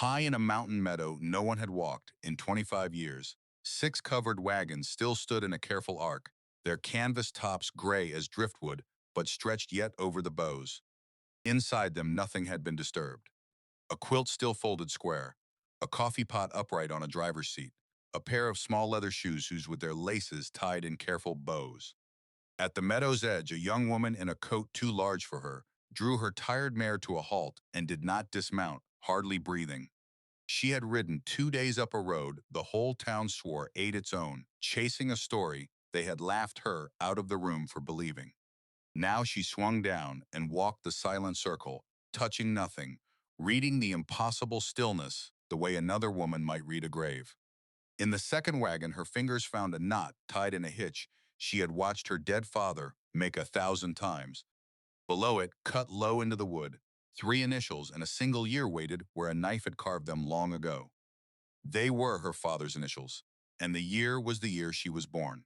High in a mountain meadow no one had walked in 25 years, six covered wagons still stood in a careful arc, their canvas tops gray as driftwood, but stretched yet over the bows. Inside them nothing had been disturbed. A quilt still folded square, a coffee pot upright on a driver's seat, a pair of small leather shoes with their laces tied in careful bows. At the meadow's edge, a young woman in a coat too large for her drew her tired mare to a halt and did not dismount, hardly breathing. She had ridden 2 days up a road the whole town swore ate its own, chasing a story they had laughed her out of the room for believing. Now she swung down and walked the silent circle, touching nothing, reading the impossible stillness the way another woman might read a grave. In the second wagon, her fingers found a knot tied in a hitch she had watched her dead father make 1,000 times. Below it, cut low into the wood, three initials and a single year waited where a knife had carved them long ago. They were her father's initials, and the year was the year she was born.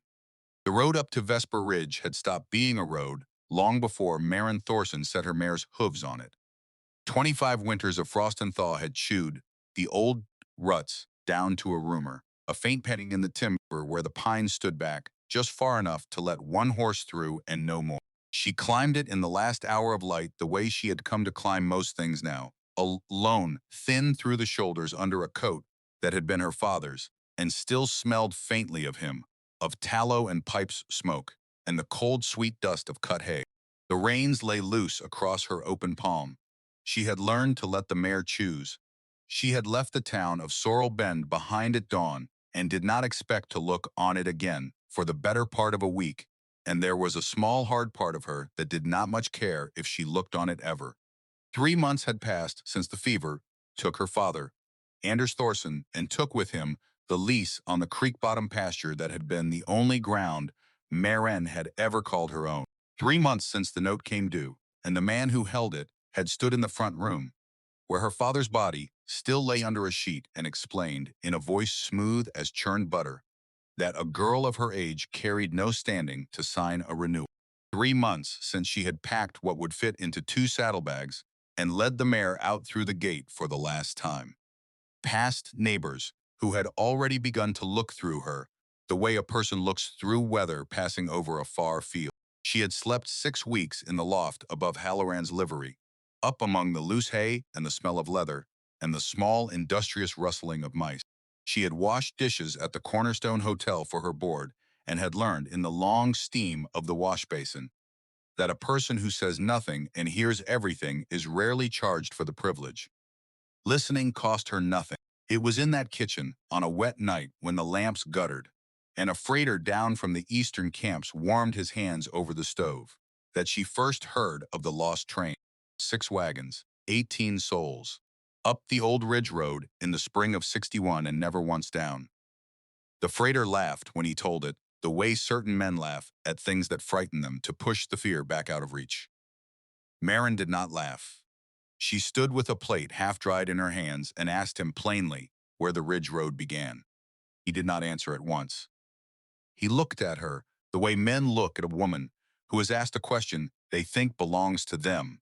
The road up to Vesper Ridge had stopped being a road long before Maren Thorsen set her mare's hooves on it. 25 winters of frost and thaw had chewed the old ruts down to a rumor, a faint penning in the timber where the pines stood back, just far enough to let one horse through and no more. She climbed it in the last hour of light the way she had come to climb most things now, alone, thin through the shoulders under a coat that had been her father's, and still smelled faintly of him, of tallow and pipe's smoke, and the cold sweet dust of cut hay. The reins lay loose across her open palm. She had learned to let the mare choose. She had left the town of Sorrel Bend behind at dawn and did not expect to look on it again for the better part of a week, and there was a small hard part of her that did not much care if she looked on it ever. 3 months had passed since the fever took her father, Anders Thorsen, and took with him the lease on the creek-bottom pasture that had been the only ground Maren had ever called her own. 3 months since the note came due, and the man who held it had stood in the front room, where her father's body still lay under a sheet, and explained, in a voice smooth as churned butter, that a girl of her age carried no standing to sign a renewal. 3 months since she had packed what would fit into 2 saddlebags and led the mare out through the gate for the last time. Past neighbors who had already begun to look through her, the way a person looks through weather passing over a far field. She had slept 6 weeks in the loft above Halloran's livery, up among the loose hay and the smell of leather, and the small, industrious rustling of mice. She had washed dishes at the Cornerstone Hotel for her board, and had learned in the long steam of the wash basin that a person who says nothing and hears everything is rarely charged for the privilege. Listening cost her nothing. It was in that kitchen, on a wet night when the lamps guttered, and a freighter down from the eastern camps warmed his hands over the stove, that she first heard of the lost train. 6 wagons, 18 souls, up the old ridge road in the spring of '61 and never once down. The freighter laughed when he told it, the way certain men laugh at things that frighten them to push the fear back out of reach. Maren did not laugh. She stood with a plate half-dried in her hands and asked him plainly where the ridge road began. He did not answer at once. He looked at her the way men look at a woman who has asked a question they think belongs to them.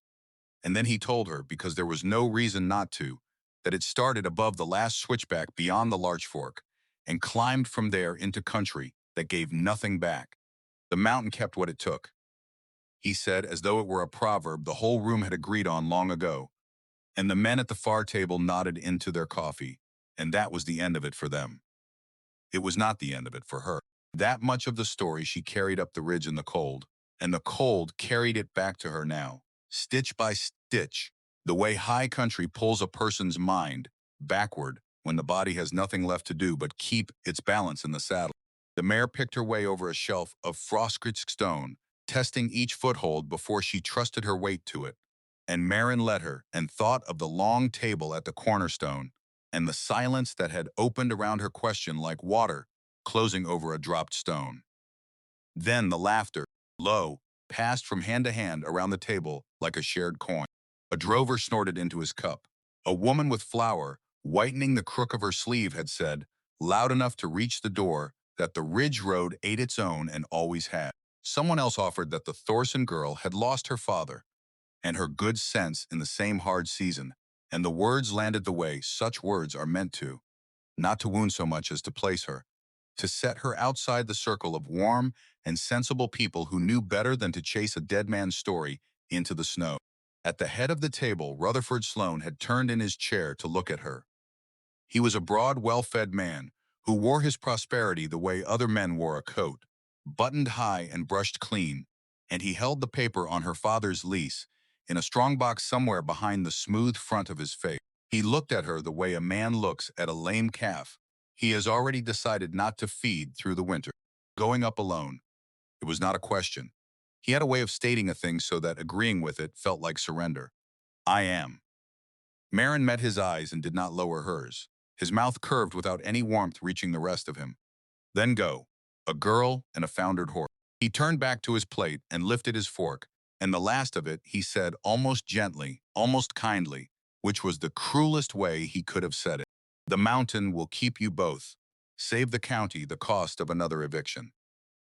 And then he told her, because there was no reason not to, that it started above the last switchback beyond the Larch Fork and climbed from there into country that gave nothing back. The mountain kept what it took. He said, as though it were a proverb the whole room had agreed on long ago, and the men at the far table nodded into their coffee, and that was the end of it for them. It was not the end of it for her. That much of the story she carried up the ridge in the cold, and the cold carried it back to her now, stitch by stitch, the way high country pulls a person's mind backward when the body has nothing left to do but keep its balance in the saddle. The mare picked her way over a shelf of frost-scratched stone, testing each foothold before she trusted her weight to it. And Maren led her and thought of the long table at the cornerstone and the silence that had opened around her question like water closing over a dropped stone. Then the laughter, low, passed from hand to hand around the table like a shared coin. A drover snorted into his cup. A woman with flour, whitening the crook of her sleeve, had said, loud enough to reach the door, that the ridge road ate its own and always had. Someone else offered that the Thorsen girl had lost her father and her good sense in the same hard season, and the words landed the way such words are meant to, not to wound so much as to place her, to set her outside the circle of warm and sensible people who knew better than to chase a dead man's story into the snow. At the head of the table, Rutherford Sloane had turned in his chair to look at her. He was a broad, well-fed man who wore his prosperity the way other men wore a coat, buttoned high and brushed clean, and he held the paper on her father's lease in a strong box somewhere behind the smooth front of his face. He looked at her the way a man looks at a lame calf he has already decided not to feed through the winter. Going up alone. It was not a question. He had a way of stating a thing so that agreeing with it felt like surrender. I am. Maren met his eyes and did not lower hers. His mouth curved without any warmth reaching the rest of him. Then go. A girl and a foundered horse. He turned back to his plate and lifted his fork, and the last of it he said almost gently, almost kindly, which was the cruelest way he could have said it. The mountain will keep you both. Save the county the cost of another eviction.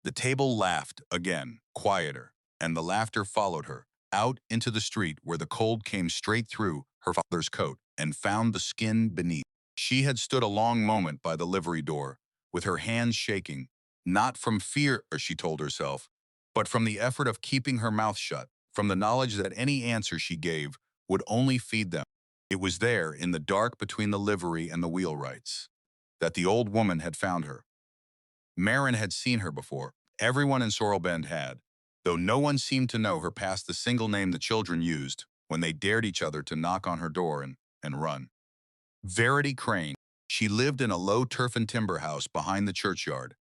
The table laughed again, quieter, and the laughter followed her, out into the street where the cold came straight through her father's coat and found the skin beneath. She had stood a long moment by the livery door, with her hands shaking, not from fear, as she told herself, but from the effort of keeping her mouth shut, from the knowledge that any answer she gave would only feed them. It was there, in the dark between the livery and the wheelwrights, that the old woman had found her. Maren had seen her before. Everyone in Sorrel Bend had, though no one seemed to know her past the single name the children used when they dared each other to knock on her door and run. Verity Crane. She lived in a low turf and timber house behind the churchyard,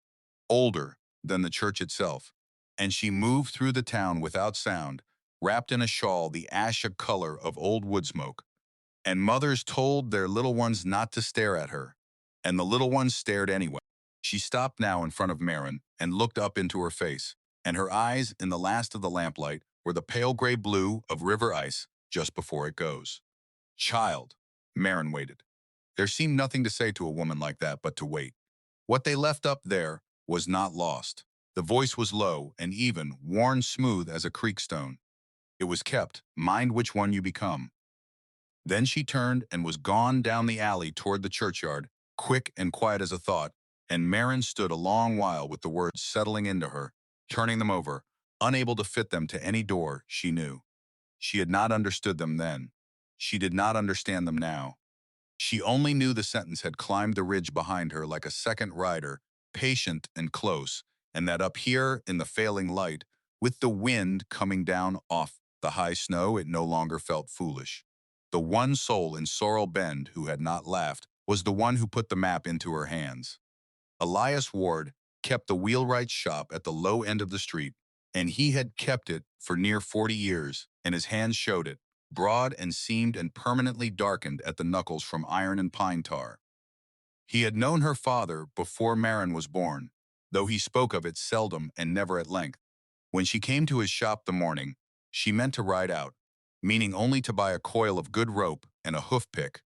older than the church itself, and she moved through the town without sound, wrapped in a shawl the ash color of old wood smoke. And mothers told their little ones not to stare at her, and the little ones stared anyway. She stopped now in front of Maren and looked up into her face, and her eyes, in the last of the lamplight, were the pale gray blue of river ice just before it goes. Child. Maren waited. There seemed nothing to say to a woman like that but to wait. What they left up there was not lost. The voice was low and even, worn smooth as a creek stone. It was kept, mind which one you become. Then she turned and was gone down the alley toward the churchyard, quick and quiet as a thought, and Maren stood a long while with the words settling into her, turning them over, unable to fit them to any door she knew. She had not understood them then. She did not understand them now. She only knew the sentence had climbed the ridge behind her like a second rider, patient and close, and that up here in the failing light, with the wind coming down off the high snow, it no longer felt foolish. The one soul in Sorrel Bend who had not laughed was the one who put the map into her hands. Elias Ward kept the wheelwright's shop at the low end of the street, and he had kept it for near 40 years, and his hands showed it, broad and seamed and permanently darkened at the knuckles from iron and pine tar. He had known her father before Maren was born, though he spoke of it seldom and never at length. When she came to his shop the morning, she meant to ride out, meaning only to buy a coil of good rope and a hoof pick.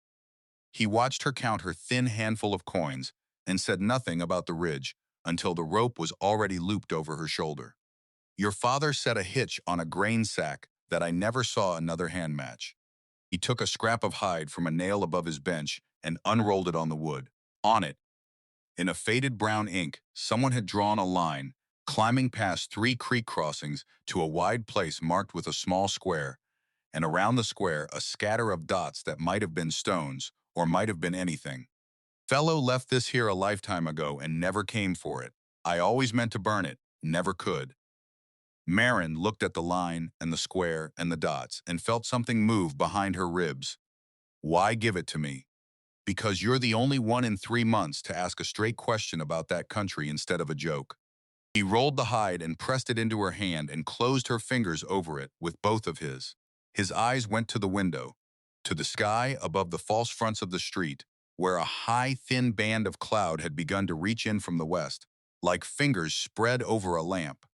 He watched her count her thin handful of coins and said nothing about the ridge until the rope was already looped over her shoulder. Your father set a hitch on a grain sack that I never saw another hand match. He took a scrap of hide from a nail above his bench and unrolled it on the wood. On it, in a faded brown ink, someone had drawn a line, climbing past 3 creek crossings to a wide place marked with a small square, and around the square a scatter of dots that might have been stones or might have been anything. Fellow left this here a lifetime ago and never came for it. I always meant to burn it, never could. Maren looked at the line and the square and the dots and felt something move behind her ribs. Why give it to me? Because you're the only one in 3 months to ask a straight question about that country instead of a joke. He rolled the hide and pressed it into her hand and closed her fingers over it with both of his. His eyes went to the window, to the sky above the false fronts of the street, where a high, thin band of cloud had begun to reach in from the west, like fingers spread over a lamp.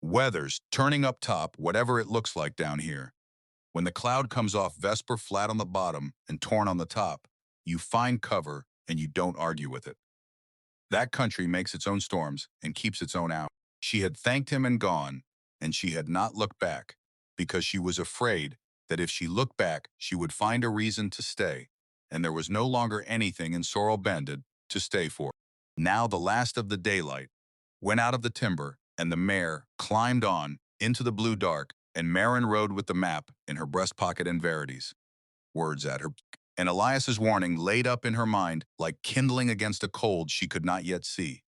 Weather's turning up top, whatever it looks like down here. When the cloud comes off Vesper flat on the bottom and torn on the top, you find cover and you don't argue with it. That country makes its own storms and keeps its own out. She had thanked him and gone, and she had not looked back, because she was afraid that if she looked back, she would find a reason to stay, and there was no longer anything in Sorrel Bend to stay for. Now the last of the daylight went out of the timber, and the mare climbed on into the blue dark, and Maren rode with the map in her breast pocket and Verity's words at her. And Elias's warning laid up in her mind like kindling against a cold she could not yet see.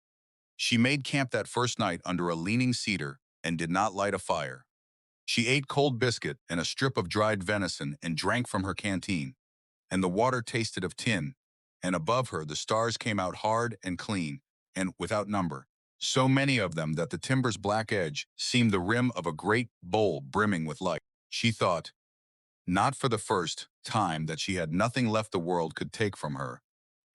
She made camp that first night under a leaning cedar and did not light a fire. She ate cold biscuit and a strip of dried venison and drank from her canteen, and the water tasted of tin, and above her the stars came out hard and clean, and without number, so many of them that the timber's black edge seemed the rim of a great bowl brimming with light. She thought, not for the first time, that she had nothing left the world could take from her,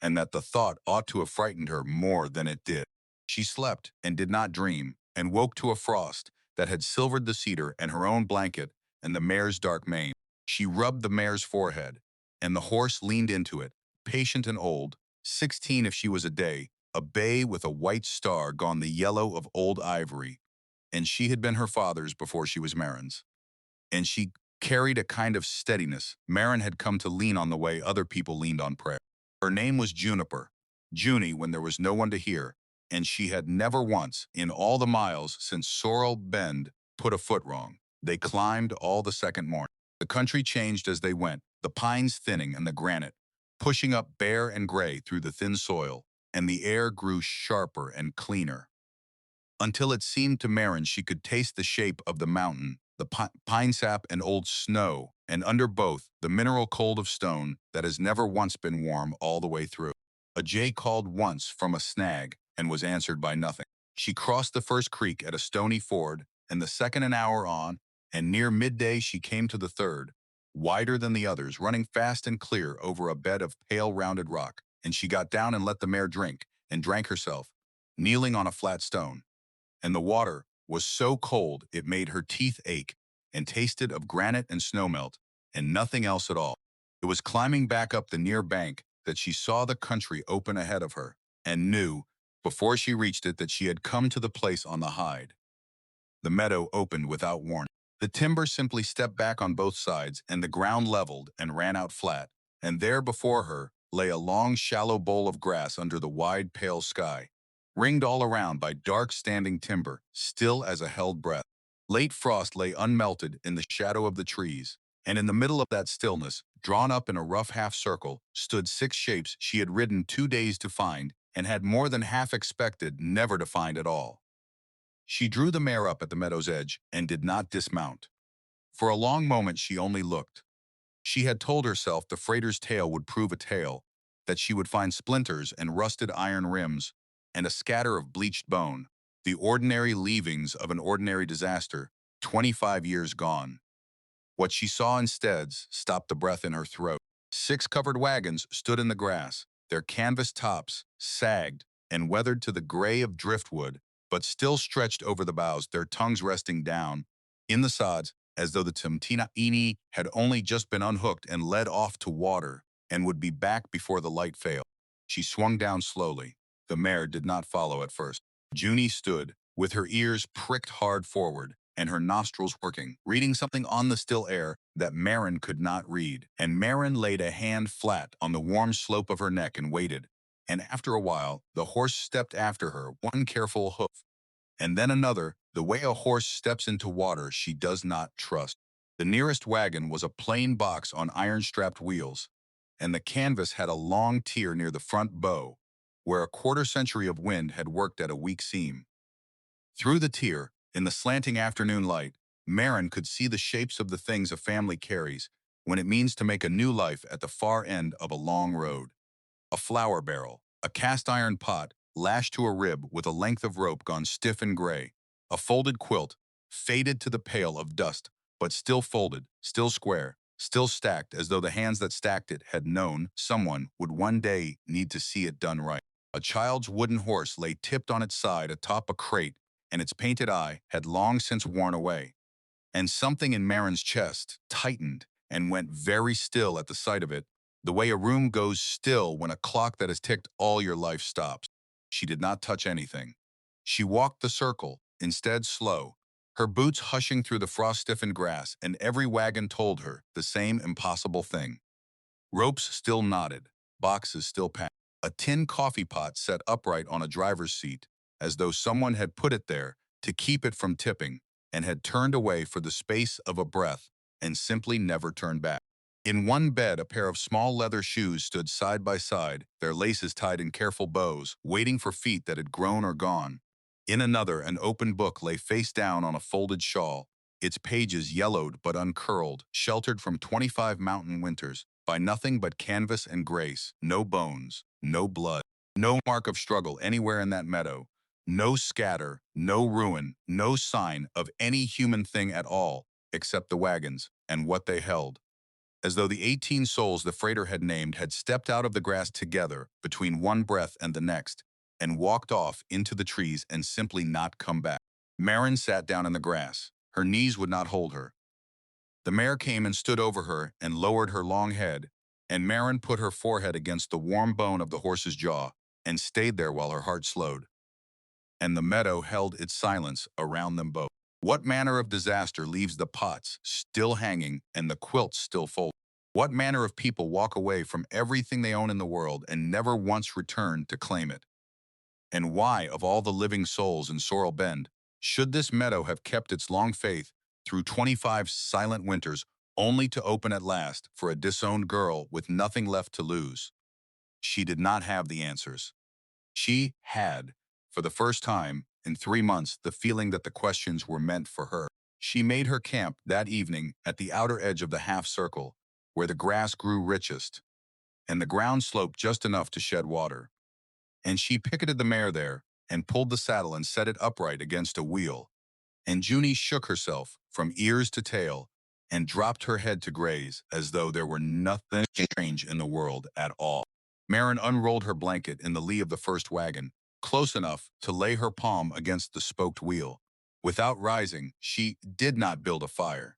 and that the thought ought to have frightened her more than it did. She slept and did not dream, and woke to a frost that had silvered the cedar and her own blanket and the mare's dark mane. She rubbed the mare's forehead, and the horse leaned into it, patient and old, 16 if she was a bay with a white star gone the yellow of old ivory, and she had been her father's before she was Maren's. And she carried a kind of steadiness Maren had come to lean on the way other people leaned on prayer. Her name was Juniper, Junie when there was no one to hear, and she had never once, in all the miles since Sorrel Bend, put a foot wrong. They climbed all the second morning. The country changed as they went, the pines thinning and the granite, pushing up bare and gray through the thin soil, and the air grew sharper and cleaner, until it seemed to Maren she could taste the shape of the mountain, the pine sap and old snow, and under both, the mineral cold of stone that has never once been warm all the way through. A jay called once from a snag and was answered by nothing. She crossed the first creek at a stony ford, and the second an hour on, and near midday she came to the third, wider than the others, running fast and clear over a bed of pale rounded rock, and she got down and let the mare drink, and drank herself, kneeling on a flat stone, and the water was so cold it made her teeth ache and tasted of granite and snowmelt and nothing else at all. It was climbing back up the near bank that she saw the country open ahead of her and knew, before she reached it, that she had come to the place on the hide. The meadow opened without warning. The timber simply stepped back on both sides, and the ground leveled and ran out flat, and there before her lay a long, shallow bowl of grass under the wide, pale sky, ringed all around by dark standing timber, still as a held breath. Late frost lay unmelted in the shadow of the trees, and in the middle of that stillness, drawn up in a rough half-circle, stood 6 shapes she had ridden 2 days to find, and had more than half expected never to find at all. She drew the mare up at the meadow's edge and did not dismount. For a long moment she only looked. She had told herself the freighter's tail would prove a tail, that she would find splinters and rusted iron rims, and a scatter of bleached bone, the ordinary leavings of an ordinary disaster, 25 years gone. What she saw instead stopped the breath in her throat. 6 covered wagons stood in the grass, their canvas tops sagged and weathered to the gray of driftwood, but still stretched over the boughs, their tongues resting down in the sods, as though the Timtina Ini had only just been unhooked and led off to water and would be back before the light failed. She swung down slowly. The mare did not follow at first. Junie stood, with her ears pricked hard forward and her nostrils working, reading something on the still air that Maren could not read. And Maren laid a hand flat on the warm slope of her neck and waited. And after a while, the horse stepped after her, one careful hoof, and then another, the way a horse steps into water she does not trust. The nearest wagon was a plain box on iron-strapped wheels, and the canvas had a long tier near the front bow, where a quarter-century of wind had worked at a weak seam. Through the tier, in the slanting afternoon light, Maren could see the shapes of the things a family carries when it means to make a new life at the far end of a long road. A flour barrel, a cast-iron pot lashed to a rib with a length of rope gone stiff and gray, a folded quilt, faded to the pale of dust, but still folded, still square, still stacked as though the hands that stacked it had known someone would one day need to see it done right. A child's wooden horse lay tipped on its side atop a crate, and its painted eye had long since worn away. And something in Maren's chest tightened and went very still at the sight of it, the way a room goes still when a clock that has ticked all your life stops. She did not touch anything. She walked the circle, instead slow, her boots hushing through the frost-stiffened grass, and every wagon told her the same impossible thing. Ropes still knotted, boxes still packed, a tin coffee pot set upright on a driver's seat, as though someone had put it there to keep it from tipping, and had turned away for the space of a breath and simply never turned back. In one bed, a pair of small leather shoes stood side by side, their laces tied in careful bows, waiting for feet that had grown or gone. In another, an open book lay face down on a folded shawl, its pages yellowed but uncurled, sheltered from 25 mountain winters by nothing but canvas and grace, no bones, no blood, no mark of struggle anywhere in that meadow, no scatter, no ruin, no sign of any human thing at all, except the wagons and what they held. As though the 18 souls the freighter had named had stepped out of the grass together between one breath and the next, and walked off into the trees and simply not come back. Maren sat down in the grass. Her knees would not hold her. The mare came and stood over her and lowered her long head, and Maren put her forehead against the warm bone of the horse's jaw and stayed there while her heart slowed. And the meadow held its silence around them both. What manner of disaster leaves the pots still hanging and the quilts still folded? What manner of people walk away from everything they own in the world and never once return to claim it? And why, of all the living souls in Sorrel Bend, should this meadow have kept its long faith through 25 silent winters, only to open at last for a disowned girl with nothing left to lose? She did not have the answers. She had, for the first time in 3 months, the feeling that the questions were meant for her. She made her camp that evening at the outer edge of the half-circle, where the grass grew richest, and the ground sloped just enough to shed water. And she picketed the mare there, and pulled the saddle and set it upright against a wheel. And Junie shook herself from ears to tail, and dropped her head to graze as though there were nothing strange in the world at all. Maren unrolled her blanket in the lee of the first wagon, close enough to lay her palm against the spoked wheel. Without rising, she did not build a fire.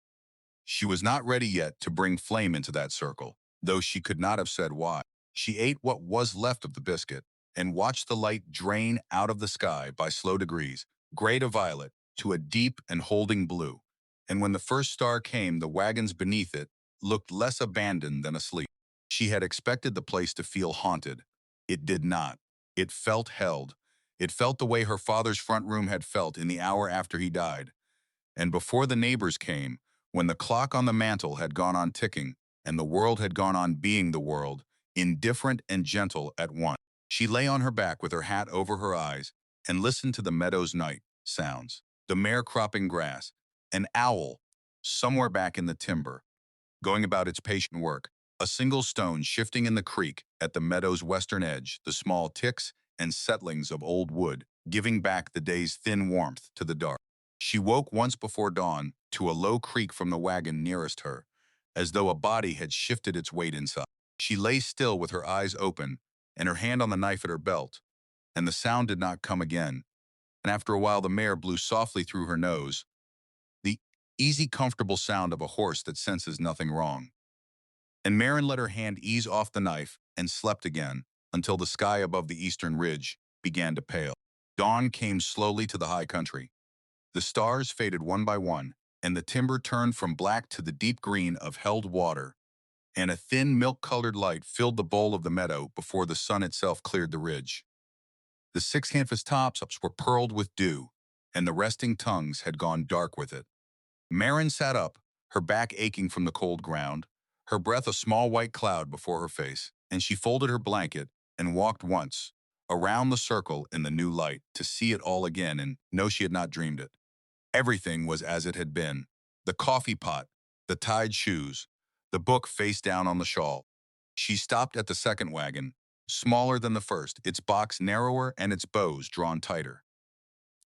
She was not ready yet to bring flame into that circle, though she could not have said why. She ate what was left of the biscuit and watched the light drain out of the sky by slow degrees, gray to violet, to a deep and holding blue. And when the first star came, the wagons beneath it looked less abandoned than asleep. She had expected the place to feel haunted. It did not. It felt held. It felt the way her father's front room had felt in the hour after he died. And before the neighbors came, when the clock on the mantel had gone on ticking, and the world had gone on being the world, indifferent and gentle at once, she lay on her back with her hat over her eyes and listened to the meadow's night sounds, the mare cropping grass, an owl somewhere back in the timber, going about its patient work, a single stone shifting in the creek at the meadow's western edge, the small ticks and settlings of old wood, giving back the day's thin warmth to the dark. She woke once before dawn to a low creak from the wagon nearest her, as though a body had shifted its weight inside. She lay still with her eyes open and her hand on the knife at her belt, and the sound did not come again. And after a while, the mare blew softly through her nose, the easy, comfortable sound of a horse that senses nothing wrong. And Maren let her hand ease off the knife and slept again until the sky above the eastern ridge began to pale. Dawn came slowly to the high country. The stars faded one by one, and the timber turned from black to the deep green of held water, and a thin milk-colored light filled the bowl of the meadow before the sun itself cleared the ridge. The six canvas tops were pearled with dew, and the resting tongues had gone dark with it. Maren sat up, her back aching from the cold ground, her breath a small white cloud before her face, and she folded her blanket and walked once around the circle in the new light to see it all again and know she had not dreamed it. Everything was as it had been. The coffee pot, the tied shoes, the book face down on the shawl. She stopped at the second wagon, smaller than the first, its box narrower and its bows drawn tighter.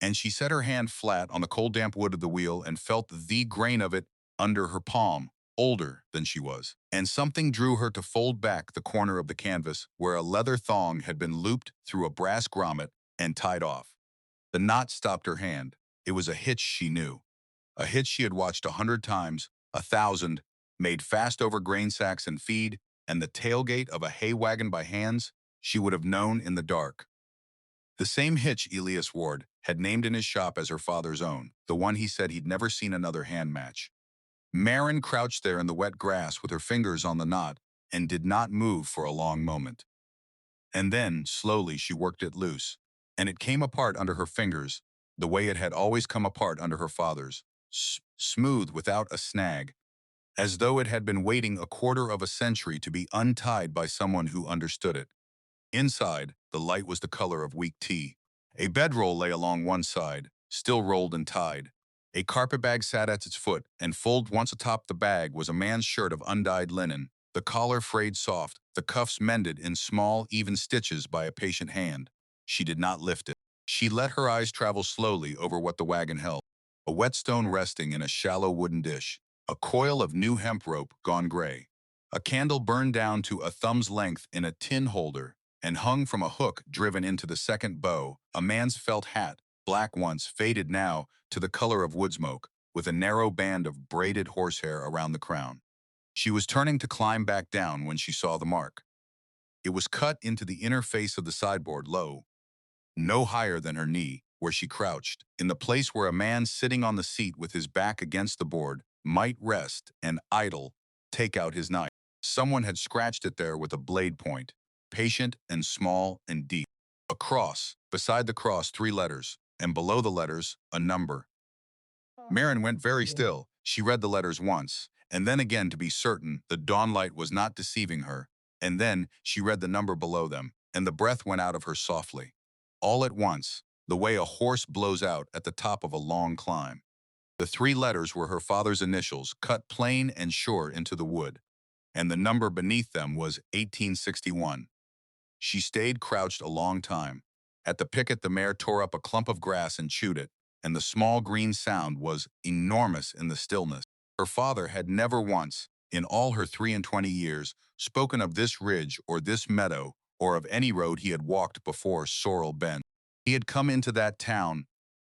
And she set her hand flat on the cold damp wood of the wheel and felt the grain of it under her palm, older than she was. And something drew her to fold back the corner of the canvas where a leather thong had been looped through a brass grommet and tied off. The knot stopped her hand. It was a hitch she knew. A hitch she had watched 100 times, 1,000, made fast over grain sacks and feed, and the tailgate of a hay wagon by hands she would have known in the dark. The same hitch Elias Ward had named in his shop as her father's own, the one he said he'd never seen another hand match. Maren crouched there in the wet grass with her fingers on the knot and did not move for a long moment. And then, slowly, she worked it loose, and it came apart under her fingers, the way it had always come apart under her father's, smooth without a snag, as though it had been waiting a quarter of a century to be untied by someone who understood it. Inside, the light was the color of weak tea. A bedroll lay along one side, still rolled and tied. A carpet bag sat at its foot, and folded once atop the bag was a man's shirt of undyed linen, the collar frayed soft, the cuffs mended in small, even stitches by a patient hand. She did not lift it. She let her eyes travel slowly over what the wagon held. A whetstone resting in a shallow wooden dish, a coil of new hemp rope gone gray, a candle burned down to a thumb's length in a tin holder, and hung from a hook driven into the second bow, a man's felt hat, black once, faded now to the color of wood smoke, with a narrow band of braided horsehair around the crown. She was turning to climb back down when she saw the mark. It was cut into the inner face of the sideboard, low, no higher than her knee, where she crouched, in the place where a man sitting on the seat with his back against the board might rest and, idle, take out his knife. Someone had scratched it there with a blade point, patient and small and deep. A cross, beside the cross 3 letters, and below the letters a number. Maren went very still. She read the letters once, and then again to be certain the dawnlight was not deceiving her, and then she read the number below them, and the breath went out of her softly. All at once, the way a horse blows out at the top of a long climb. The 3 letters were her father's initials, cut plain and sure into the wood, and the number beneath them was 1861. She stayed crouched a long time. At the picket, the mare tore up a clump of grass and chewed it, and the small green sound was enormous in the stillness. Her father had never once, in all her 23 years, spoken of this ridge or this meadow or of any road he had walked before Sorrel Bend. He had come into that town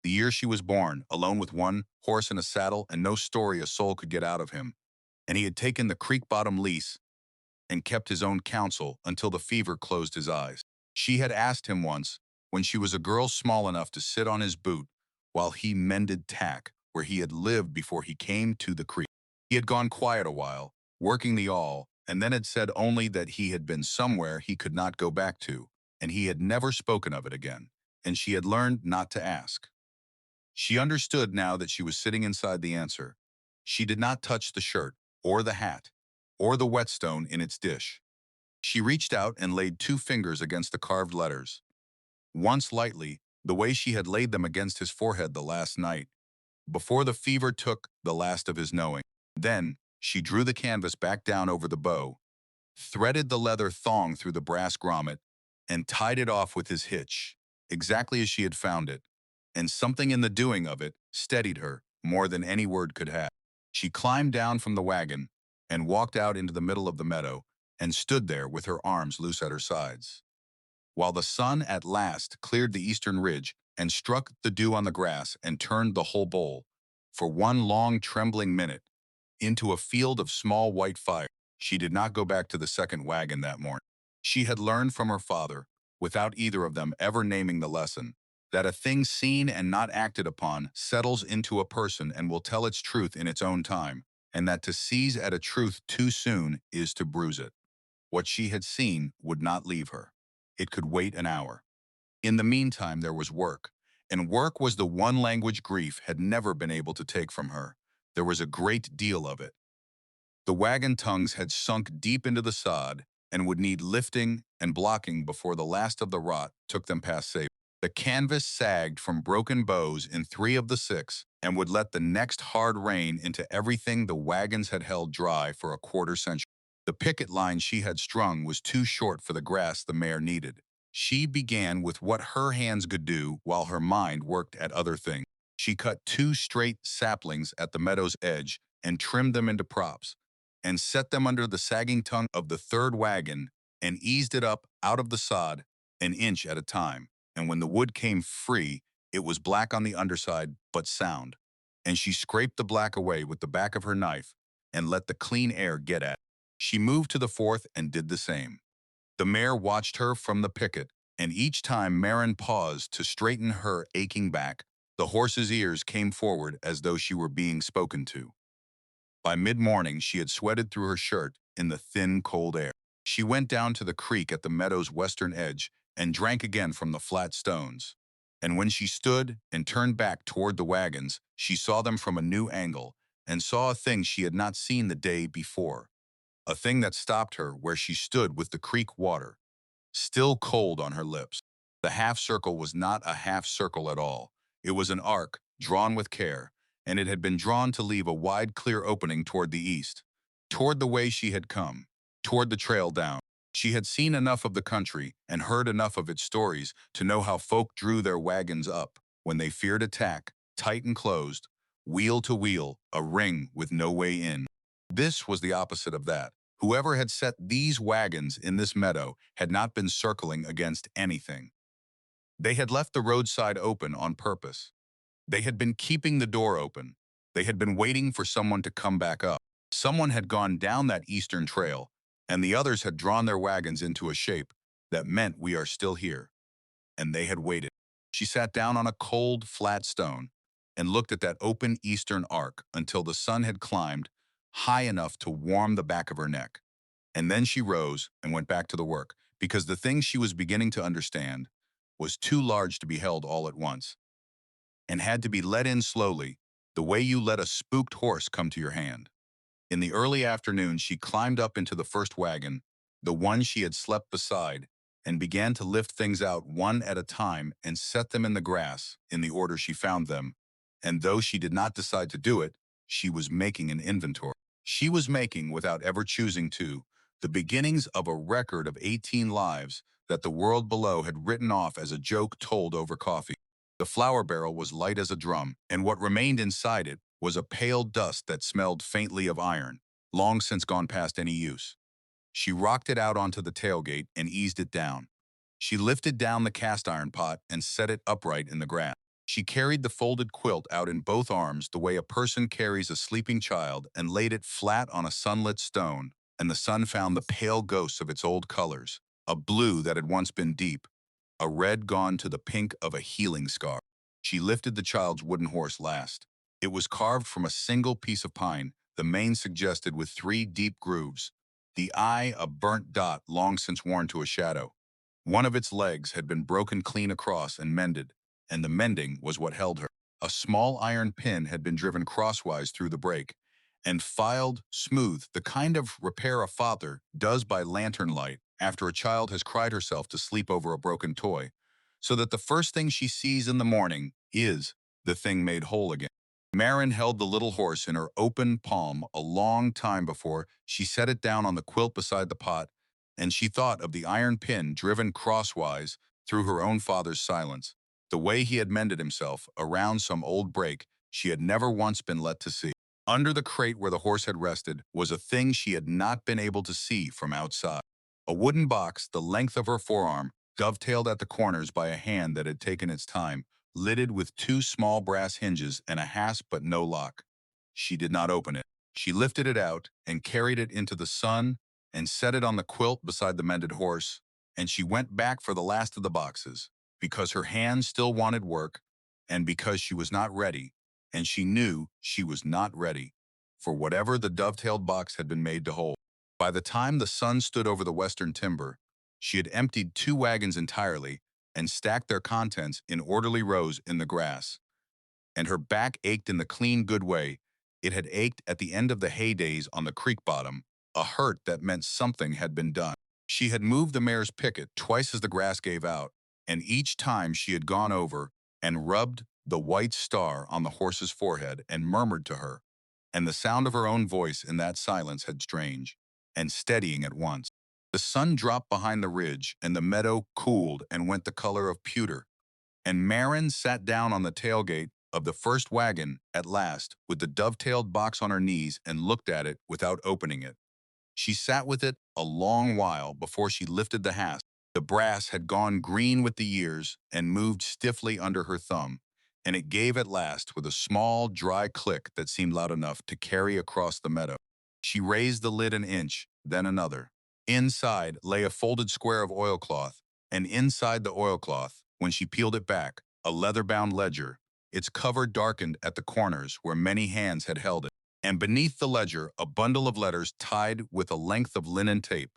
the year she was born, alone with one horse and a saddle and no story a soul could get out of him. And he had taken the creek bottom lease and kept his own counsel until the fever closed his eyes. She had asked him once, when she was a girl small enough to sit on his boot while he mended tack, where he had lived before he came to the creek. He had gone quiet a while, working the awl, and then had said only that he had been somewhere he could not go back to, and he had never spoken of it again, and she had learned not to ask. She understood now that she was sitting inside the answer. She did not touch the shirt, or the hat, or the whetstone in its dish. She reached out and laid 2 fingers against the carved letters. Once lightly, the way she had laid them against his forehead the last night, before the fever took the last of his knowing. Then, she drew the canvas back down over the bow, threaded the leather thong through the brass grommet, and tied it off with his hitch, exactly as she had found it. And something in the doing of it steadied her more than any word could have. She climbed down from the wagon and walked out into the middle of the meadow and stood there with her arms loose at her sides, while the sun at last cleared the eastern ridge and struck the dew on the grass and turned the whole bowl, for one long trembling minute, into a field of small white fire. She did not go back to the second wagon that morning. She had learned from her father, without either of them ever naming the lesson, that a thing seen and not acted upon settles into a person and will tell its truth in its own time, and that to seize at a truth too soon is to bruise it. What she had seen would not leave her. It could wait an hour. In the meantime, there was work, and work was the one language grief had never been able to take from her. There was a great deal of it. The wagon tongues had sunk deep into the sod and would need lifting and blocking before the last of the rot took them past safe. The canvas sagged from broken bows in 3 of the 6 and would let the next hard rain into everything the wagons had held dry for a quarter century. The picket line she had strung was too short for the grass the mare needed. She began with what her hands could do while her mind worked at other things. She cut 2 straight saplings at the meadow's edge and trimmed them into props, and set them under the sagging tongue of the third wagon and eased it up out of the sod an inch at a time. And when the wood came free, it was black on the underside but sound. And she scraped the black away with the back of her knife and let the clean air get at it. She moved to the fourth and did the same. The mare watched her from the picket, And each time Maren paused to straighten her aching back, the horse's ears came forward as though she were being spoken to. By mid-morning, she had sweated through her shirt in the thin, cold air. She went down to the creek at the meadow's western edge and drank again from the flat stones. And when she stood and turned back toward the wagons, she saw them from a new angle and saw a thing she had not seen the day before. A thing that stopped her where she stood with the creek water still cold on her lips. The half circle was not a half circle at all. It was an arc, drawn with care, and it had been drawn to leave a wide, clear opening toward the east, toward the way she had come, toward the trail down. She had seen enough of the country and heard enough of its stories to know how folk drew their wagons up when they feared attack, tight and closed, wheel to wheel, a ring with no way in. This was the opposite of that. Whoever had set these wagons in this meadow had not been circling against anything. They had left the roadside open on purpose. They had been keeping the door open. They had been waiting for someone to come back up. Someone had gone down that eastern trail, and the others had drawn their wagons into a shape that meant we are still here. And they had waited. She sat down on a cold, flat stone and looked at that open eastern arc until the sun had climbed high enough to warm the back of her neck. And then she rose and went back to the work, because the thing she was beginning to understand was too large to be held all at once, and had to be let in slowly, the way you let a spooked horse come to your hand. In the early afternoon, she climbed up into the first wagon, the one she had slept beside, and began to lift things out one at a time and set them in the grass in the order she found them. And though she did not decide to do it, she was making an inventory. She was making, without ever choosing to, the beginnings of a record of 18 lives that the world below had written off as a joke told over coffee. The flour barrel was light as a drum, and what remained inside it was a pale dust that smelled faintly of iron, long since gone past any use. She rocked it out onto the tailgate and eased it down. She lifted down the cast iron pot and set it upright in the grass. She carried the folded quilt out in both arms the way a person carries a sleeping child and laid it flat on a sunlit stone, and the sun found the pale ghosts of its old colors, a blue that had once been deep, a red gone to the pink of a healing scar. She lifted the child's wooden horse last. It was carved from a single piece of pine, the mane suggested with 3 deep grooves, the eye a burnt dot long since worn to a shadow. One of its legs had been broken clean across and mended, and the mending was what held her. A small iron pin had been driven crosswise through the break, and filed smooth, the kind of repair a father does by lantern light after a child has cried herself to sleep over a broken toy, so that the first thing she sees in the morning is the thing made whole again. Maren held the little horse in her open palm a long time before she set it down on the quilt beside the pot, and she thought of the iron pin driven crosswise through her own father's silence, the way he had mended himself around some old break she had never once been let to see. Under the crate where the horse had rested was a thing she had not been able to see from outside. A wooden box the length of her forearm, dovetailed at the corners by a hand that had taken its time, lidded with 2 small brass hinges and a hasp but no lock. She did not open it. She lifted it out and carried it into the sun and set it on the quilt beside the mended horse, and she went back for the last of the boxes, because her hands still wanted work, and because she was not ready, and she knew she was not ready, for whatever the dovetailed box had been made to hold. By the time the sun stood over the western timber, she had emptied 2 wagons entirely and stacked their contents in orderly rows in the grass. And her back ached in the clean, good way it had ached at the end of the haydays on the creek bottom, a hurt that meant something had been done. She had moved the mare's picket twice as the grass gave out, and each time she had gone over and rubbed the white star on the horse's forehead and murmured to her, and the sound of her own voice in that silence had strange and steadying at once. The sun dropped behind the ridge, and the meadow cooled and went the color of pewter, and Maren sat down on the tailgate of the first wagon at last, with the dovetailed box on her knees, and looked at it without opening it. She sat with it a long while before she lifted the hasp. The brass had gone green with the years and moved stiffly under her thumb, and it gave at last with a small, dry click that seemed loud enough to carry across the meadow. She raised the lid an inch, then another. Inside lay a folded square of oilcloth, And inside the oilcloth, when she peeled it back, a leather-bound ledger, its cover darkened at the corners where many hands had held it. And beneath the ledger, a bundle of letters tied with a length of linen tape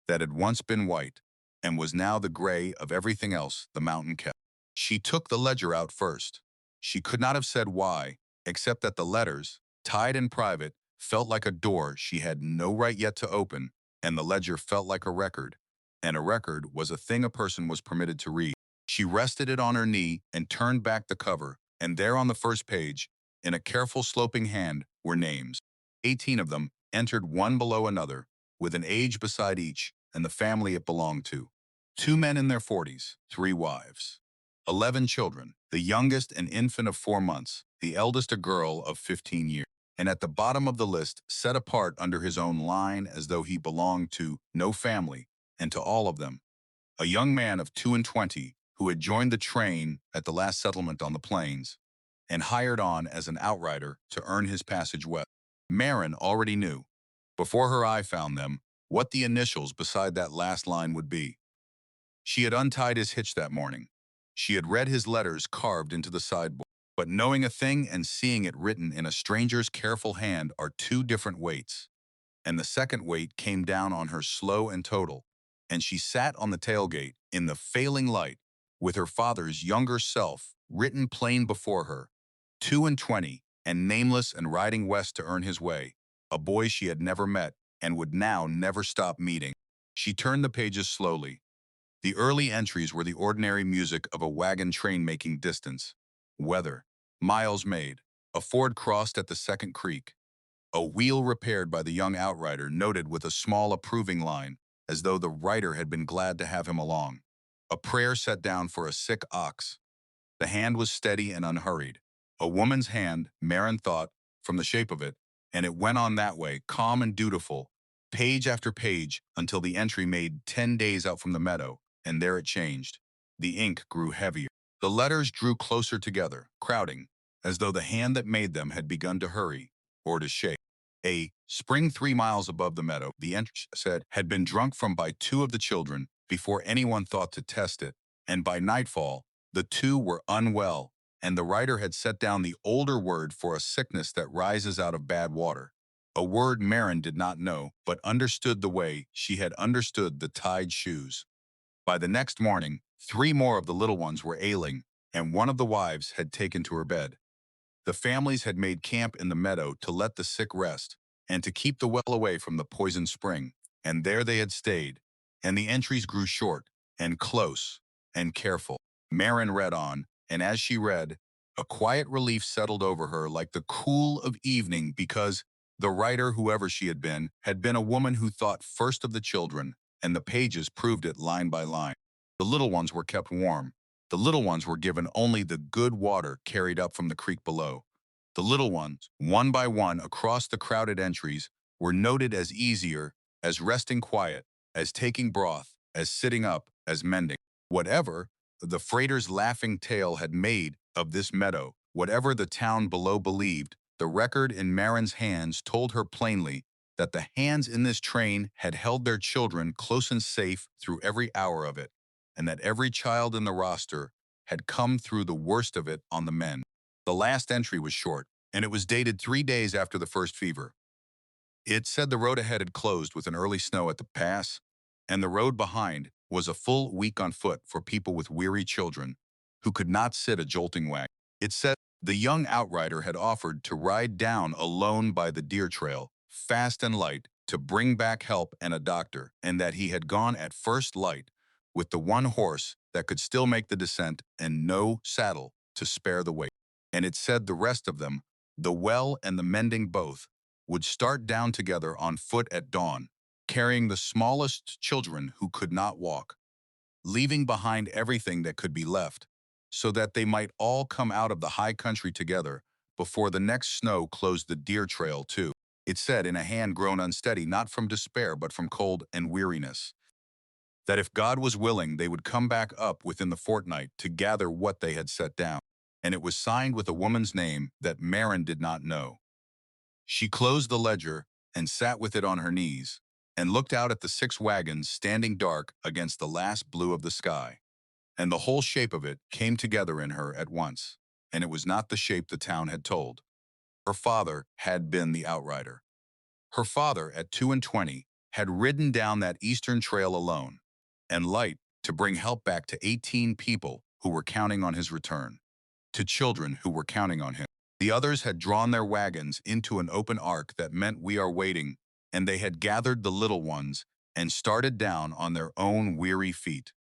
that had once been white and was now the gray of everything else the mountain kept. She took the ledger out first. She could not have said why, except that the letters, tied in private, felt like a door she had no right yet to open, and the ledger felt like a record, and a record was a thing a person was permitted to read. She rested it on her knee and turned back the cover, and there on the first page, in a careful sloping hand, were names. 18 of them, entered one below another, with an age beside each, and the family it belonged to. 2 men in their 40s, 3 wives. 11 children, the youngest an infant of 4 months, the eldest a girl of 15 years. And at the bottom of the list, set apart under his own line as though he belonged to no family, and to all of them, a young man of 22 who had joined the train at the last settlement on the plains and hired on as an outrider to earn his passage west. Maren already knew, before her eye found them, what the initials beside that last line would be. She had untied his hitch that morning. She had read his letters carved into the sideboard. But knowing a thing and seeing it written in a stranger's careful hand are 2 different weights. And the second weight came down on her slow and total, and she sat on the tailgate in the failing light with her father's younger self written plain before her, 22 and nameless and riding west to earn his way, a boy she had never met and would now never stop meeting. She turned the pages slowly. The early entries were the ordinary music of a wagon train making distance. Weather, miles made, a ford crossed at the second creek, a wheel repaired by the young outrider noted with a small approving line, as though the writer had been glad to have him along. A prayer set down for a sick ox. The hand was steady and unhurried. A woman's hand, Maren thought, from the shape of it, and it went on that way, calm and dutiful, page after page, until the entry made 10 days out from the meadow, and there it changed. The ink grew heavier. The letters drew closer together, crowding, as though the hand that made them had begun to hurry, or to shake. A spring 3 miles above the meadow, the entry said, had been drunk from by 2 of the children before anyone thought to test it, and by nightfall, the 2 were unwell, and the writer had set down the older word for a sickness that rises out of bad water, a word Maren did not know, but understood the way she had understood the tied shoes. By the next morning, 3 more of the little ones were ailing, and one of the wives had taken to her bed. The families had made camp in the meadow to let the sick rest, and to keep the well away from the poisoned spring, and there they had stayed, and the entries grew short, and close, and careful. Maren read on, and as she read, a quiet relief settled over her like the cool of evening because the writer, whoever she had been a woman who thought first of the children, and the pages proved it line by line. The little ones were kept warm. The little ones were given only the good water carried up from the creek below. The little ones, one by one across the crowded entries, were noted as easier, as resting quiet, as taking broth, as sitting up, as mending. Whatever the freighter's laughing tale had made of this meadow, whatever the town below believed, the record in Maren's hands told her plainly that the hands in this train had held their children close and safe through every hour of it, and that every child in the roster had come through the worst of it on the mend. The last entry was short, and it was dated 3 days after the first fever. It said the road ahead had closed with an early snow at the pass, and the road behind was a full week on foot for people with weary children who could not sit a jolting wagon. It said the young outrider had offered to ride down alone by the deer trail, fast and light, to bring back help and a doctor, and that he had gone at first light with the one horse that could still make the descent and no saddle to spare the weight. And it said the rest of them, the well and the mending both, would start down together on foot at dawn, carrying the smallest children who could not walk, leaving behind everything that could be left, so that they might all come out of the high country together before the next snow closed the deer trail too. It said in a hand grown unsteady not from despair but from cold and weariness, that if God was willing they would come back up within the fortnight to gather what they had set down. And it was signed with a woman's name that Maren did not know. She closed the ledger and sat with it on her knees, and looked out at the 6 wagons standing dark against the last blue of the sky. And the whole shape of it came together in her at once. And it was not the shape the town had told. Her father had been the outrider. Her father, at 22, had ridden down that eastern trail alone, and light to bring help back to 18 people who were counting on his return, to children who were counting on him. The others had drawn their wagons into an open arc that meant we are waiting, and they had gathered the little ones and started down on their own weary feet.